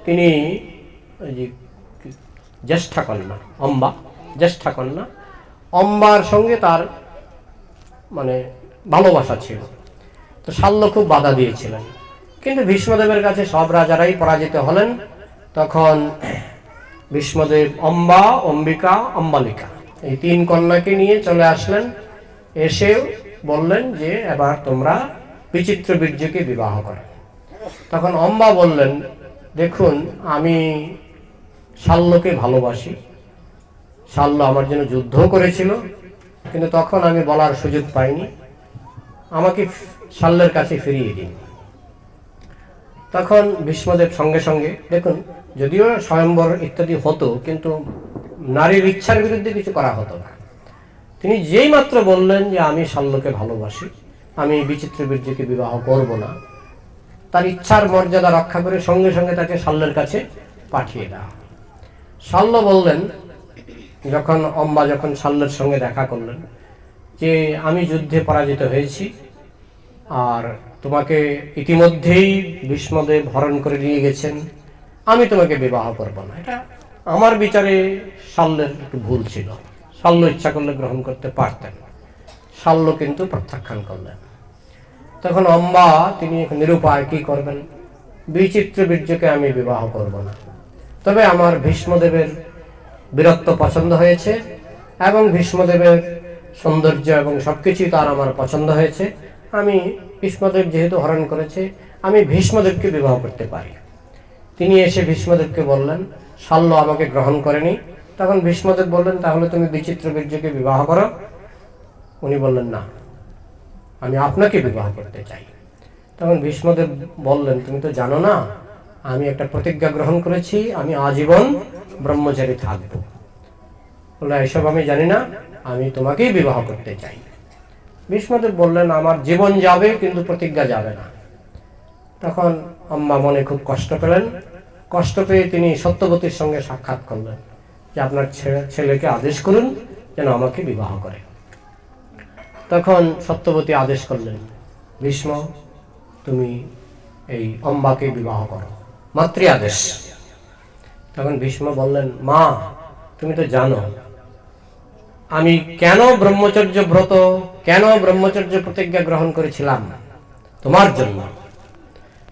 তিনি ওই যে জ্যেষ্ঠা কন্যা অম্বা, জ্যেষ্ঠা কন্যা অম্বার সঙ্গে তার মানে ভালোবাসা ছিল, তো শাল্য খুব বাধা দিয়েছিলেন। কিন্তু ভীষ্মদেবের কাছে সব রাজারাই পরাজিত হলেন। তখন ভীষ্মদেব অম্বা, অম্বিকা, অম্বালিকা এই 3 কন্যাকে নিয়ে চলে আসলেন। এসে বললেন যে এবার তোমরা বিচিত্র বীর্যকে বিবাহ করো। তখন অম্বা বললেন, দেখুন আমি শাল্যকে ভালোবাসি, শাল্য আমার জন্য যুদ্ধ করেছিল, কিন্তু তখন আমি বলার সুযোগ পাইনি, আমাকে শাল্যের কাছে ফিরিয়ে দিন। তখন ভীষ্মদেব সঙ্গে সঙ্গে, দেখুন যদিও স্বয়ম্বর ইত্যাদি হতো, কিন্তু নারীর ইচ্ছার বিরুদ্ধে কিছু করা হতো না। তিনি যেই মাত্র বললেন যে আমি শাল্যকে ভালোবাসি, আমি বিচিত্র বীর্যকে বিবাহ করব না, তার ইচ্ছার মর্যাদা রক্ষা করে সঙ্গে সঙ্গে তাকে শাল্যের কাছে পাঠিয়ে দেওয়া। শাল্য বললেন, যখন শাল্যের সঙ্গে দেখা করলেন, যে আমি যুদ্ধে পরাজিত হয়েছি, আর তোমাকে ইতিমধ্যেই ভীষ্মদেব হরণ করে নিয়ে গেছেন, আমি তোমাকে বিবাহ করব না। এটা আমার বিচারে শাল্যের একটু ভুল ছিল, শাল্য ইচ্ছা করলে গ্রহণ করতে পারতেন, শাল্য কিন্তু প্রত্যাখ্যান করলেন। তখন অম্বা তিনি নিরুপায়, কি করবেন, বিচিত্র বীর্যকে আমি বিবাহ করব না, তবে আমার ভীষ্মদেবের বীরত্ব পছন্দ হয়েছে এবং ভীষ্মদেবের সৌন্দর্য এবং সবকিছুই তার আমার পছন্দ হয়েছে, আমি ভীষ্মদেব যেহেতু হরণ করেছে, আমি ভীষ্মদেবকে বিবাহ করতে পারি। তিনি এসে ভীষ্মদেবকে বললেন, শাল্য আমাকে গ্রহণ করেনি। তখন ভীষ্মদেব বললেন, তাহলে তুমি বিচিত্র বীর্যকে বিবাহ করো। উনি বললেন, না, আমি আপনাকে বিবাহ করতে চাই। তখন ভীষ্মদেব বললেন, তুমি তো জানো না, আমি একটা প্রতিজ্ঞা গ্রহণ করেছি, আমি আজীবন ব্রহ্মচারী থাকব। বললো, এসব আমি জানি না, আমি তোমাকেই বিবাহ করতে চাই। ভীষ্মদেব বললেন, আমার জীবন যাবে কিন্তু প্রতিজ্ঞা যাবে না। তখন আম্মা মনে খুব কষ্ট পেলেন। কষ্ট পেয়ে তিনি সত্যবতীর সঙ্গে সাক্ষাৎ করলেন যে আপনার ছেলেকে আদেশ করুন যেন আমাকে বিবাহ করে। তখন সত্যবতী আদেশ করলেন, ভীষ্ম তুমি এই অম্বাকে বিবাহ করো, মাতৃ আদেশ। তখন ভীষ্ম বললেন, মা তুমি তো জানো আমি কেন ব্রহ্মচর্য ব্রত, কেন ব্রহ্মচর্য প্রতিজ্ঞা গ্রহণ করেছিলাম, তোমার জন্য,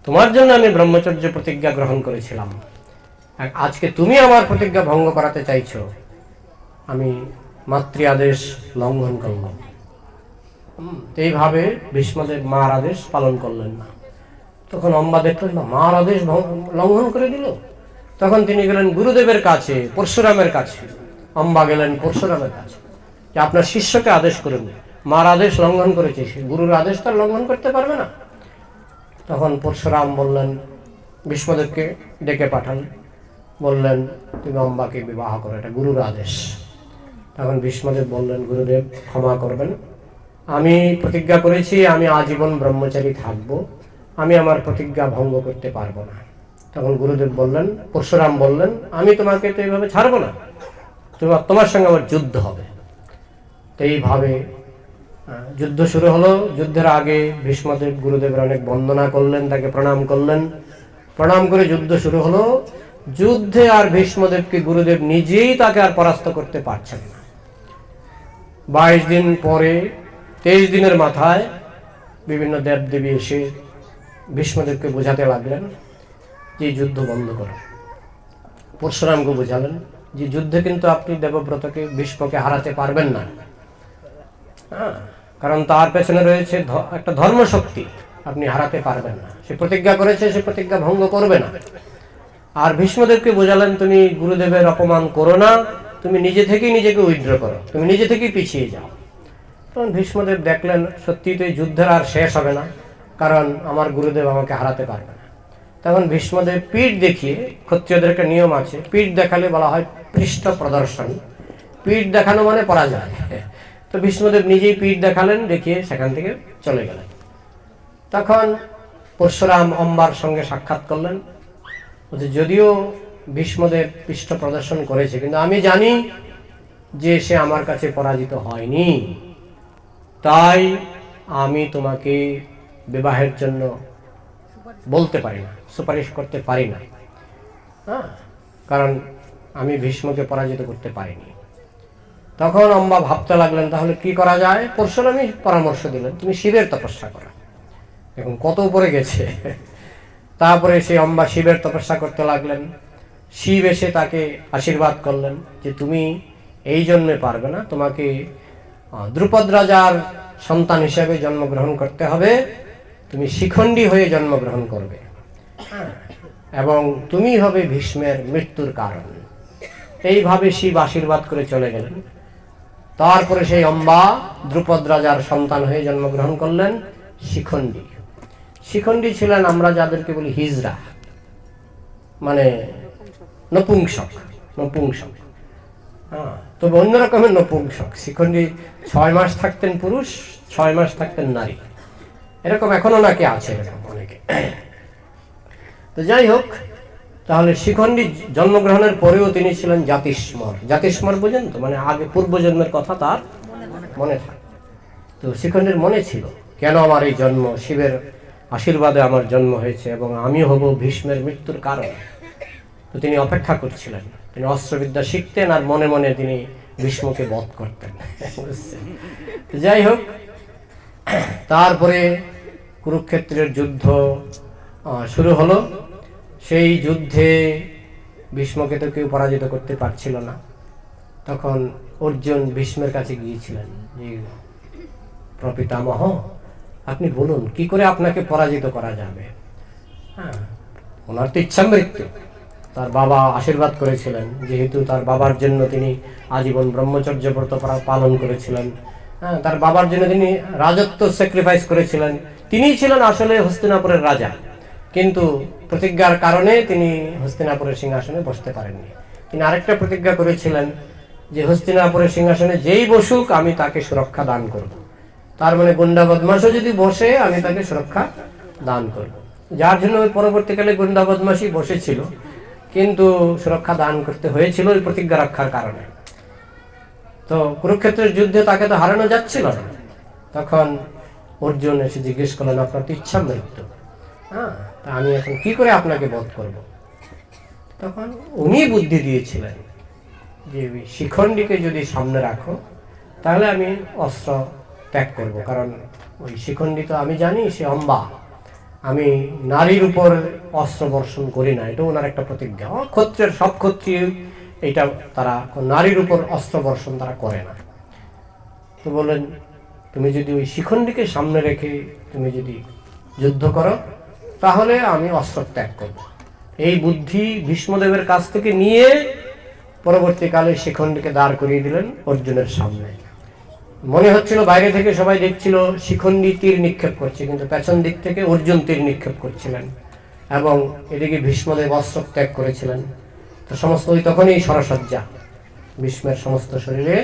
তোমার জন্য আমি ব্রহ্মচর্য প্রতিজ্ঞা গ্রহণ করেছিলাম। আজকে তুমি আমার প্রতিজ্ঞা ভঙ্গ করাতে চাইছো, আমি মাতৃ আদেশ লঙ্ঘন করলাম। এইভাবে ভীষ্মদেব মার আদেশ পালন করলেন না। তখন অম্বা দেখলেন না, মার আদেশ লঙ্ঘন করে দিল। তখন তিনি গেলেন গুরুদেবের কাছে, পরশুরামের কাছে। অম্বা গেলেন পরশুরামের কাছে যে আপনার শিষ্যকে আদেশ করুন, মার আদেশ লঙ্ঘন করেছে, গুরুর আদেশ তার লঙ্ঘন করতে পারবে না। তখন পরশুরাম বললেন, ভীষ্মদেবকে ডেকে পাঠান, বললেন তুমি অম্বাকে বিবাহ করো, এটা গুরুর আদেশ। তখন ভীষ্মদেব বললেন, গুরুদেব ক্ষমা করবেন, আমি প্রতিজ্ঞা করেছি আমি আজীবন ব্রহ্মচারী থাকব, আমি আমার প্রতিজ্ঞা ভঙ্গ করতে পারবো না। তখন গুরুদেব বললেন, পরশুরাম বললেন, আমি তোমাকে তো এইভাবে ছাড়বো না, তোমার সঙ্গে আমার যুদ্ধ হবে। তো এইভাবে যুদ্ধ শুরু হলো। যুদ্ধের আগে ভীষ্মদেব গুরুদেবের অনেক বন্দনা করলেন, তাকে প্রণাম করলেন। প্রণাম করে যুদ্ধ শুরু হলো। যুদ্ধে আর ভীষ্মদেবকে গুরুদেব নিজেই তাকে আর পরাস্ত করতে পারছেন না। 22 দিন পরে 23 দিনের মাথায় বিভিন্ন দেবদেবী এসে ভীষ্মদেবকে বোঝাতে লাগলেন যে যুদ্ধ বন্ধ করো। পরশুরামকে বোঝালেন যে যুদ্ধে কিন্তু আপনি দেবব্রতকে, ভীষ্মকে হারাতে পারবেন না, কারণ তার পেছনে রয়েছে একটা ধর্মশক্তি, আপনি হারাতে পারবেন না। সে প্রতিজ্ঞা করেছে, সে প্রতিজ্ঞা ভঙ্গ করবে না। আর ভীষ্মদেবকে বোঝালেন, তুমি গুরুদেবের অপমান করো না, তুমি নিজে থেকেই নিজেকে উইথড্র করো, তুমি নিজে থেকেই পিছিয়ে যাও। তখন ভীষ্মদেব দেখলেন সত্যিই তো এই যুদ্ধের আর শেষ হবে না, কারণ আমার গুরুদেব আমাকে হারাতে পারবে না। তখন ভীষ্মদেব পিঠ দেখিয়ে, ক্ষত্রিয়দের একটা নিয়ম আছে, পিঠ দেখালে বলা হয় পৃষ্ঠ প্রদর্শন, পিঠ দেখানো মানে পরাজয়। তো ভীষ্মদেব নিজেই পিঠ দেখালেন, দেখিয়ে সেখান থেকে চলে গেলেন। তখন পরশুরাম অম্বার সঙ্গে সাক্ষাৎ করলেন, যদিও ভীষ্মদেব পৃষ্ঠ প্রদর্শন করেছে, কিন্তু আমি জানি যে সে আমার কাছে পরাজিত হয়নি, তাই আমি তোমাকে বিবাহের জন্য বলতে পারি না, সুপারিশ করতে পারি না, হ্যাঁ, কারণ আমি ভীষ্মকে পরাজিত করতে পারিনি। তখন অম্বা ভাবতে লাগলেন তাহলে কি করা যায়। পরশুরামই পরামর্শ দিলেন, তুমি শিবের তপস্যা করো। এখন কত উপরে গেছে। তারপরে সেই অম্বা শিবের তপস্যা করতে লাগলেন। শিব এসে তাকে আশীর্বাদ করলেন যে তুমি এই জন্মে পারবে না, তোমাকে দ্রুপদ রাজার সন্তান হিসেবে জন্মগ্রহণ করতে হবে, তুমি শিখণ্ডী হয়ে জন্মগ্রহণ করবে, এবং তুমি হবে ভীষ্মের মৃত্যুর কারণ। এইভাবে শিব আশীর্বাদ করে চলে গেলেন। তারপরে সেই অম্বা দ্রুপদ রাজার সন্তান হয়ে জন্মগ্রহণ করলেন শিখণ্ডী। শিখণ্ডী ছিলেন আমরা যাদেরকে বলি হিজড়া, মানে নপুংসক। হ্যাঁ, তবে অন্য রকমের নপুংসক। শিখণ্ডী 6 মাস থাকতেন পুরুষ, 6 মাস থাকতেন নারী, এরকম এখনো নাকি আছে এরকম অনেকে। তো যাই হোক, তাহলে শিখণ্ডী জন্মগ্রহণের পরেও তিনি ছিলেন জাতিস্মর। জাতিস্মর বোঝেন তো, মানে আগে পূর্বজন্মের কথা তার মনে থাকে। তো শিখণ্ডীর মনে ছিল কেন আমার এই জন্ম, শিবের আশীর্বাদে আমার জন্ম হয়েছে এবং আমি হব ভীষ্মের মৃত্যুর কারণ। তো তিনি অপেক্ষা করছিলেন, তিনি অস্ত্রবিদ্যা শিখতেন আর মনে মনে তিনি ভীষ্মকে বধ করতেন। যাই হোক, তারপরে কুরুক্ষেত্রের যুদ্ধ শুরু হলো। সেই যুদ্ধে ভীষ্মকে তো কেউ পরাজিত করতে পারছিল না। তখন অর্জুন ভীষ্মের কাছে গিয়েছিলেন যে প্রপিতামহ, আপনি বলুন কি করে আপনাকে পরাজিত করা যাবে। হ্যাঁ, ওনার তো ইচ্ছা মৃত্যু। তার বাবা আশীর্বাদ করেছিলেন, যেহেতু তার বাবার জন্য তিনি আজীবন ব্রহ্মচর্য ব্রত পালন করেছিলেন, হ্যাঁ, তার বাবার জন্য তিনি রাজত্ব স্যাক্রিফাইস করেছিলেন। তিনিই ছিলেন আসলে হস্তিনাপুরের রাজা, কিন্তু প্রতিজ্ঞার কারণে তিনি হস্তিনাপুরের সিংহাসনে বসতে পারেননি। তিনি আরেকটা প্রতিজ্ঞা করেছিলেন যে হস্তিনাপুরের সিংহাসনে যেই বসুক আমি তাকে সুরক্ষা দান করব। তার মানে গুন্ডা বদমাশও যদি বসে আমি তাকে সুরক্ষা দান করব, যার জন্য পরবর্তীকালে গুন্ডা বদমাশই বসেছিল, কিন্তু সুরক্ষা দান করতে হয়েছিল ওই প্রতিজ্ঞা রক্ষার কারণে। তো কুরুক্ষেত্রের যুদ্ধে তাকে তো হারানো যাচ্ছিল না। তখন অর্জুন এসে জিজ্ঞেস করলেন, আপনার তো ইচ্ছা মৃত্যু, হ্যাঁ, তা আমি এখন কি করে আপনাকে বধ করব। তখন উনি বুদ্ধি দিয়েছিলেন যে শিখণ্ডীকে যদি সামনে রাখো তাহলে আমি অস্ত্র ত্যাগ করব, কারণ ওই শিখণ্ডী তো আমি জানি সে অম্বা, আমি নারীর উপর অস্ত্র বর্ষণ করি না, এটা ওনার একটা প্রতিজ্ঞা। ক্ষত্রিয়ের সব ক্ষত্রিয় এটা, তারা নারীর উপর অস্ত্র বর্ষণ তারা করে না। তো বললেন তুমি যদি ওই শিখণ্ডীকে সামনে রেখে তুমি যদি যুদ্ধ করো তাহলে আমি অস্ত্র ত্যাগ করব। এই বুদ্ধি ভীষ্মদেবের কাছ থেকে নিয়ে পরবর্তীকালে শিখণ্ডীকে দাঁড় করিয়ে দিলেন অর্জুনের সামনে। মনে হচ্ছিল বাইরে থেকে সবাই দেখছিল শিখণ্ডী তীর নিক্ষেপ করছে, কিন্তু পেছন দিক থেকে অর্জুন তীর নিক্ষেপ করছিলেন এবং এদিকে ভীষ্মদেব অস্ত্র ত্যাগ করেছিলেন। তো সমস্ত ওই তখনই সরসজ্জা, ভীষ্মের সমস্ত শরীরে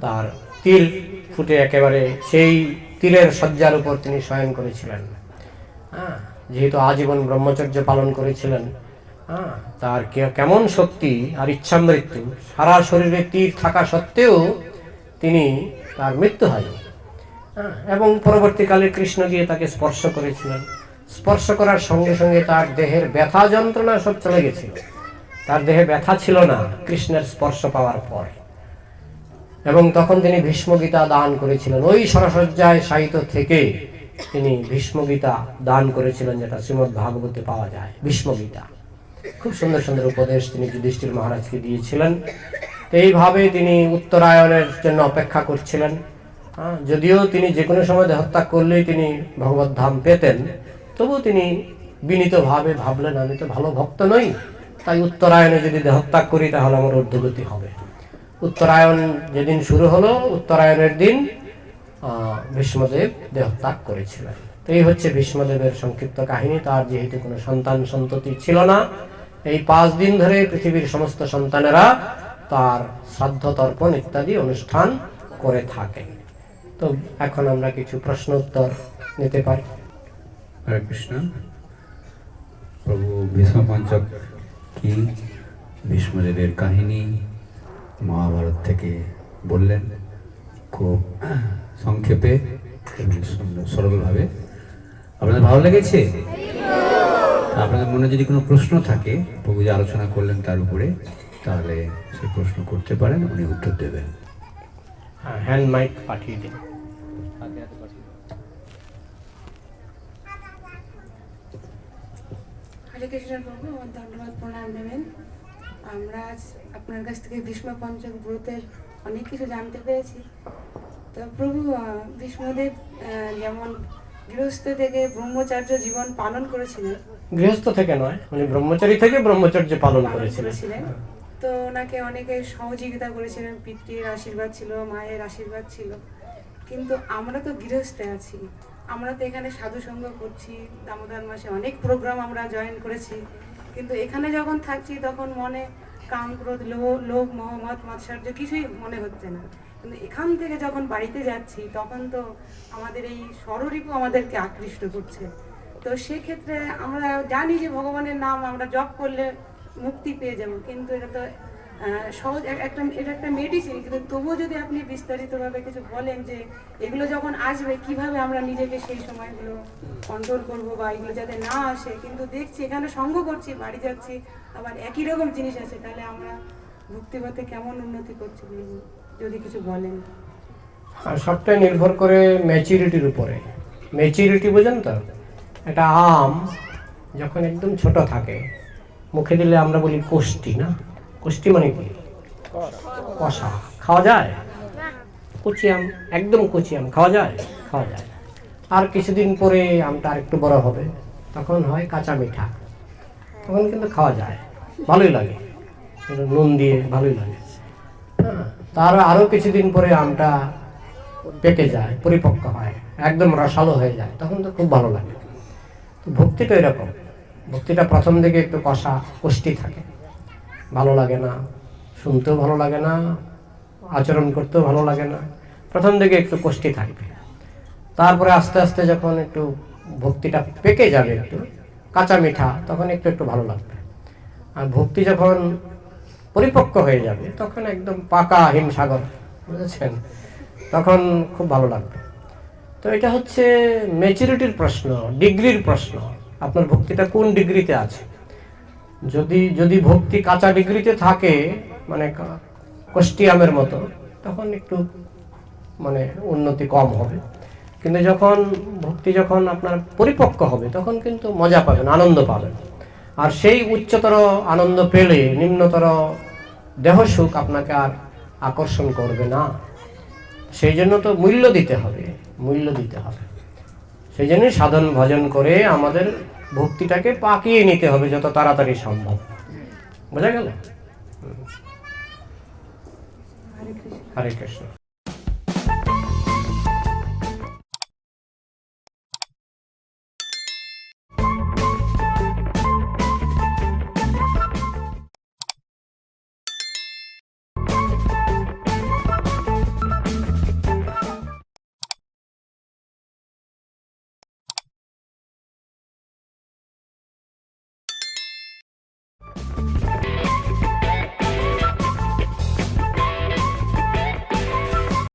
তার তীর ফুটে একেবারে সেই তীরের শয্যার উপর তিনি শয়ন করেছিলেন। হ্যাঁ, যেহেতু আজীবন ব্রহ্মচর্য পালন করেছিলেন, হ্যাঁ, তার কেমন শক্তি আর ইচ্ছা মৃত্যু, সারা শরীরে তীর থাকা সত্ত্বেও তিনি তার মৃত্যু হয়নি। হ্যাঁ, এবং পরবর্তীকালে কৃষ্ণ গিয়ে তাকে স্পর্শ করেছিলেন। স্পর্শ করার সঙ্গে সঙ্গে তার দেহের ব্যথা যন্ত্রণা সব চলে গেছিল, তার দেহে ব্যথা ছিল না কৃষ্ণের স্পর্শ পাওয়ার পর। এবং তখন তিনি ভীষ্মগীতা দান করেছিলেন, ওই সরসজ্জায় শায়িত থেকে তিনি ভীষ্মগীতা দান করেছিলেন, যেটা শ্রীমদ্ ভাগবতে পাওয়া যায়। ভীষ্মগীতা খুব সুন্দর সুন্দর উপদেশ তিনি যুধিষ্ঠির মহারাজকে দিয়েছিলেন। এইভাবে তিনি উত্তরায়ণের জন্য অপেক্ষা করছিলেন। যদিও তিনি যে কোনো সময় দেহত্যাগ করলেই তিনি ভগবত ধাম পেতেন, তবু তিনি বিনীতভাবে ভাবলেন আমি তো ভালো ভক্ত নই, তাই উত্তরায়ণে যদি দেহত্যাগ করি তাহলে আমার ঊর্ধ্বগতি হবে। উত্তরায়ণ যেদিন শুরু হলো, উত্তরায়ণের দিন ভীষ্মদেব দেহত্যাগ করেছিলেন। তো এই হচ্ছে ভীষ্মদেবের সংক্ষিপ্ত কাহিনী। তার যেহেতু কোনো সন্তান সন্ততি ছিল না, এই 5 দিন ধরে পৃথিবীর সমস্ত সন্তানেরা তার শ্রাদ্ধ তর্পণ ইত্যাদি অনুষ্ঠান করে থাকেন। তো এখন আমরা কিছু প্রশ্ন উত্তর নিতে পারি।
হরে কৃষ্ণ। প্রভু ভীষ্ম পঞ্চক কি ভীষ্মদেবের কাহিনী মহাভারত থেকে বললেন খুব সংক্ষেপে এবং সরলভাবে। আপনাদের ভালো লেগেছে? আপনাদের মনে যদি কোনো প্রশ্ন থাকে, প্রভু যে আলোচনা করলেন তার উপরে, তাহলে সেই প্রশ্ন করতে পারেন, উনি উত্তর দেবেন।
হ্যাঁ, হ্যান্ড মাইক পাঠিয়ে দিন।
হরে কৃষ্ণ প্রভু, আমার ধন্যবাদ প্রণাম নেবেন। আমরা আজ আপনার কাছ থেকে ভীষ্ম পঞ্চক ব্রতের অনেক কিছু জানতে পেরেছি। তো প্রভু, ভীষ্মদেব যেমন গৃহস্থ থেকে ব্রহ্মচার্য জীবন পালন করেছিলেন,
গৃহস্থ থেকে নয়, উনি ব্রহ্মচারী থেকে ব্রহ্মচর্য পালন করেছিলেন।
তো ওনাকে অনেকে সহযোগিতা করেছিলেন, পিতৃর আশীর্বাদ ছিল, মায়ের আশীর্বাদ ছিল। কিন্তু আমরা তো গৃহস্থে আছি, আমরা তো এখানে সাধু সঙ্গ করছি, দামোদর মাসে অনেক প্রোগ্রাম আমরা জয়েন করেছি, কিন্তু এখানে যখন থাকছি তখন মনে কাম, ক্রোধ, লোভ, মোহ, মদ, মাৎসর্য কিছুই মনে হচ্ছে না। কিন্তু এখান থেকে যখন বাড়িতে যাচ্ছি তখন তো আমাদের এই স্বরূপও আমাদেরকে আকৃষ্ট করছে। তো সেক্ষেত্রে আমরা জানি যে ভগবানের নাম আমরা জপ করলে মুক্তি পেয়ে যাব, কিন্তু এটা তো সহজ এটা একটা মেডিসিন। কিন্তু তবুও যদি আপনি বিস্তারিতভাবে কিছু বলেন যে এগুলো যখন আসবে কিভাবে আমরা নিজেকে সেই সময়গুলো কন্ট্রোল করব, বা এগুলো যাতে না আসে। কিন্তু দেখছি এখানে সঙ্গ করছি, বাড়ি যাচ্ছি, আবার একই রকম জিনিস আছে, তাহলে আমরা ভক্তিপথে কেমন উন্নতি করছি যদি কিছু বলেন।
আর সবটাই নির্ভর করে ম্যাচুরিটির উপরে। ম্যাচুরিটি বোঝেন তো? একটা আম যখন একদম ছোট থাকে, মুখে দিলে আমরা বলি কোষ্টি, না? কোষ্টি মানে কি? কষা। খাওয়া যায়? কচি আম, একদম কচি আম খাওয়া যায়? খাওয়া যায়। আর কিছুদিন পরে আমটা আর একটু বড় হবে, তখন হয় কাঁচা মিঠা, তখন কিন্তু খাওয়া যায়, ভালোই লাগে, নুন দিয়ে ভালোই লাগে। হ্যাঁ, তার আরও কিছুদিন পরে আমটা পেকে যায়, পরিপক্ক হয়, একদম রসালো হয়ে যায়, তখন তো খুব ভালো লাগে। তো ভক্তিটা এরকম, ভক্তিটা প্রথম দিকে একটু কষা কষ্টি থাকে, ভালো লাগে না, শুনতেও ভালো লাগে না, আচরণ করতেও ভালো লাগে না, প্রথম দিকে একটু কষ্টি থাকবে। তারপরে আস্তে আস্তে যখন একটু ভক্তিটা পেকে যাবে, একটু কাঁচা মিঠা, তখন একটু একটু ভালো লাগবে। আর ভক্তি যখন পরিপক্ক হয়ে যাবে তখন একদম পাকা হিমসাগর, বুঝেছেন, তখন খুব ভালো লাগবে। তো এটা হচ্ছে ম্যাচুরিটির প্রশ্ন, ডিগ্রির প্রশ্ন। আপনার ভক্তিটা কোন ডিগ্রিতে আছে? যদি ভক্তি কাঁচা ডিগ্রিতে থাকে, মানে কষ্টি আমের মতো, তখন একটু মানে উন্নতি কম হবে। কিন্তু যখন ভক্তি যখন আপনার পরিপক্ক হবে তখন কিন্তু মজা পাবেন, আনন্দ পাবেন। আর সেই উচ্চতর আনন্দ পেলে নিম্নতর দেহ সুখ আপনাকে আর আকর্ষণ করবে না। সেই জন্য তো মূল্য দিতে হবে, মূল্য দিতে হবে। সেই জন্যই সাধন ভজন করে আমাদের ভক্তিটাকে পাকিয়ে নিতে হবে যত তাড়াতাড়ি সম্ভব। বোঝা গেল? হরে কৃষ্ণ।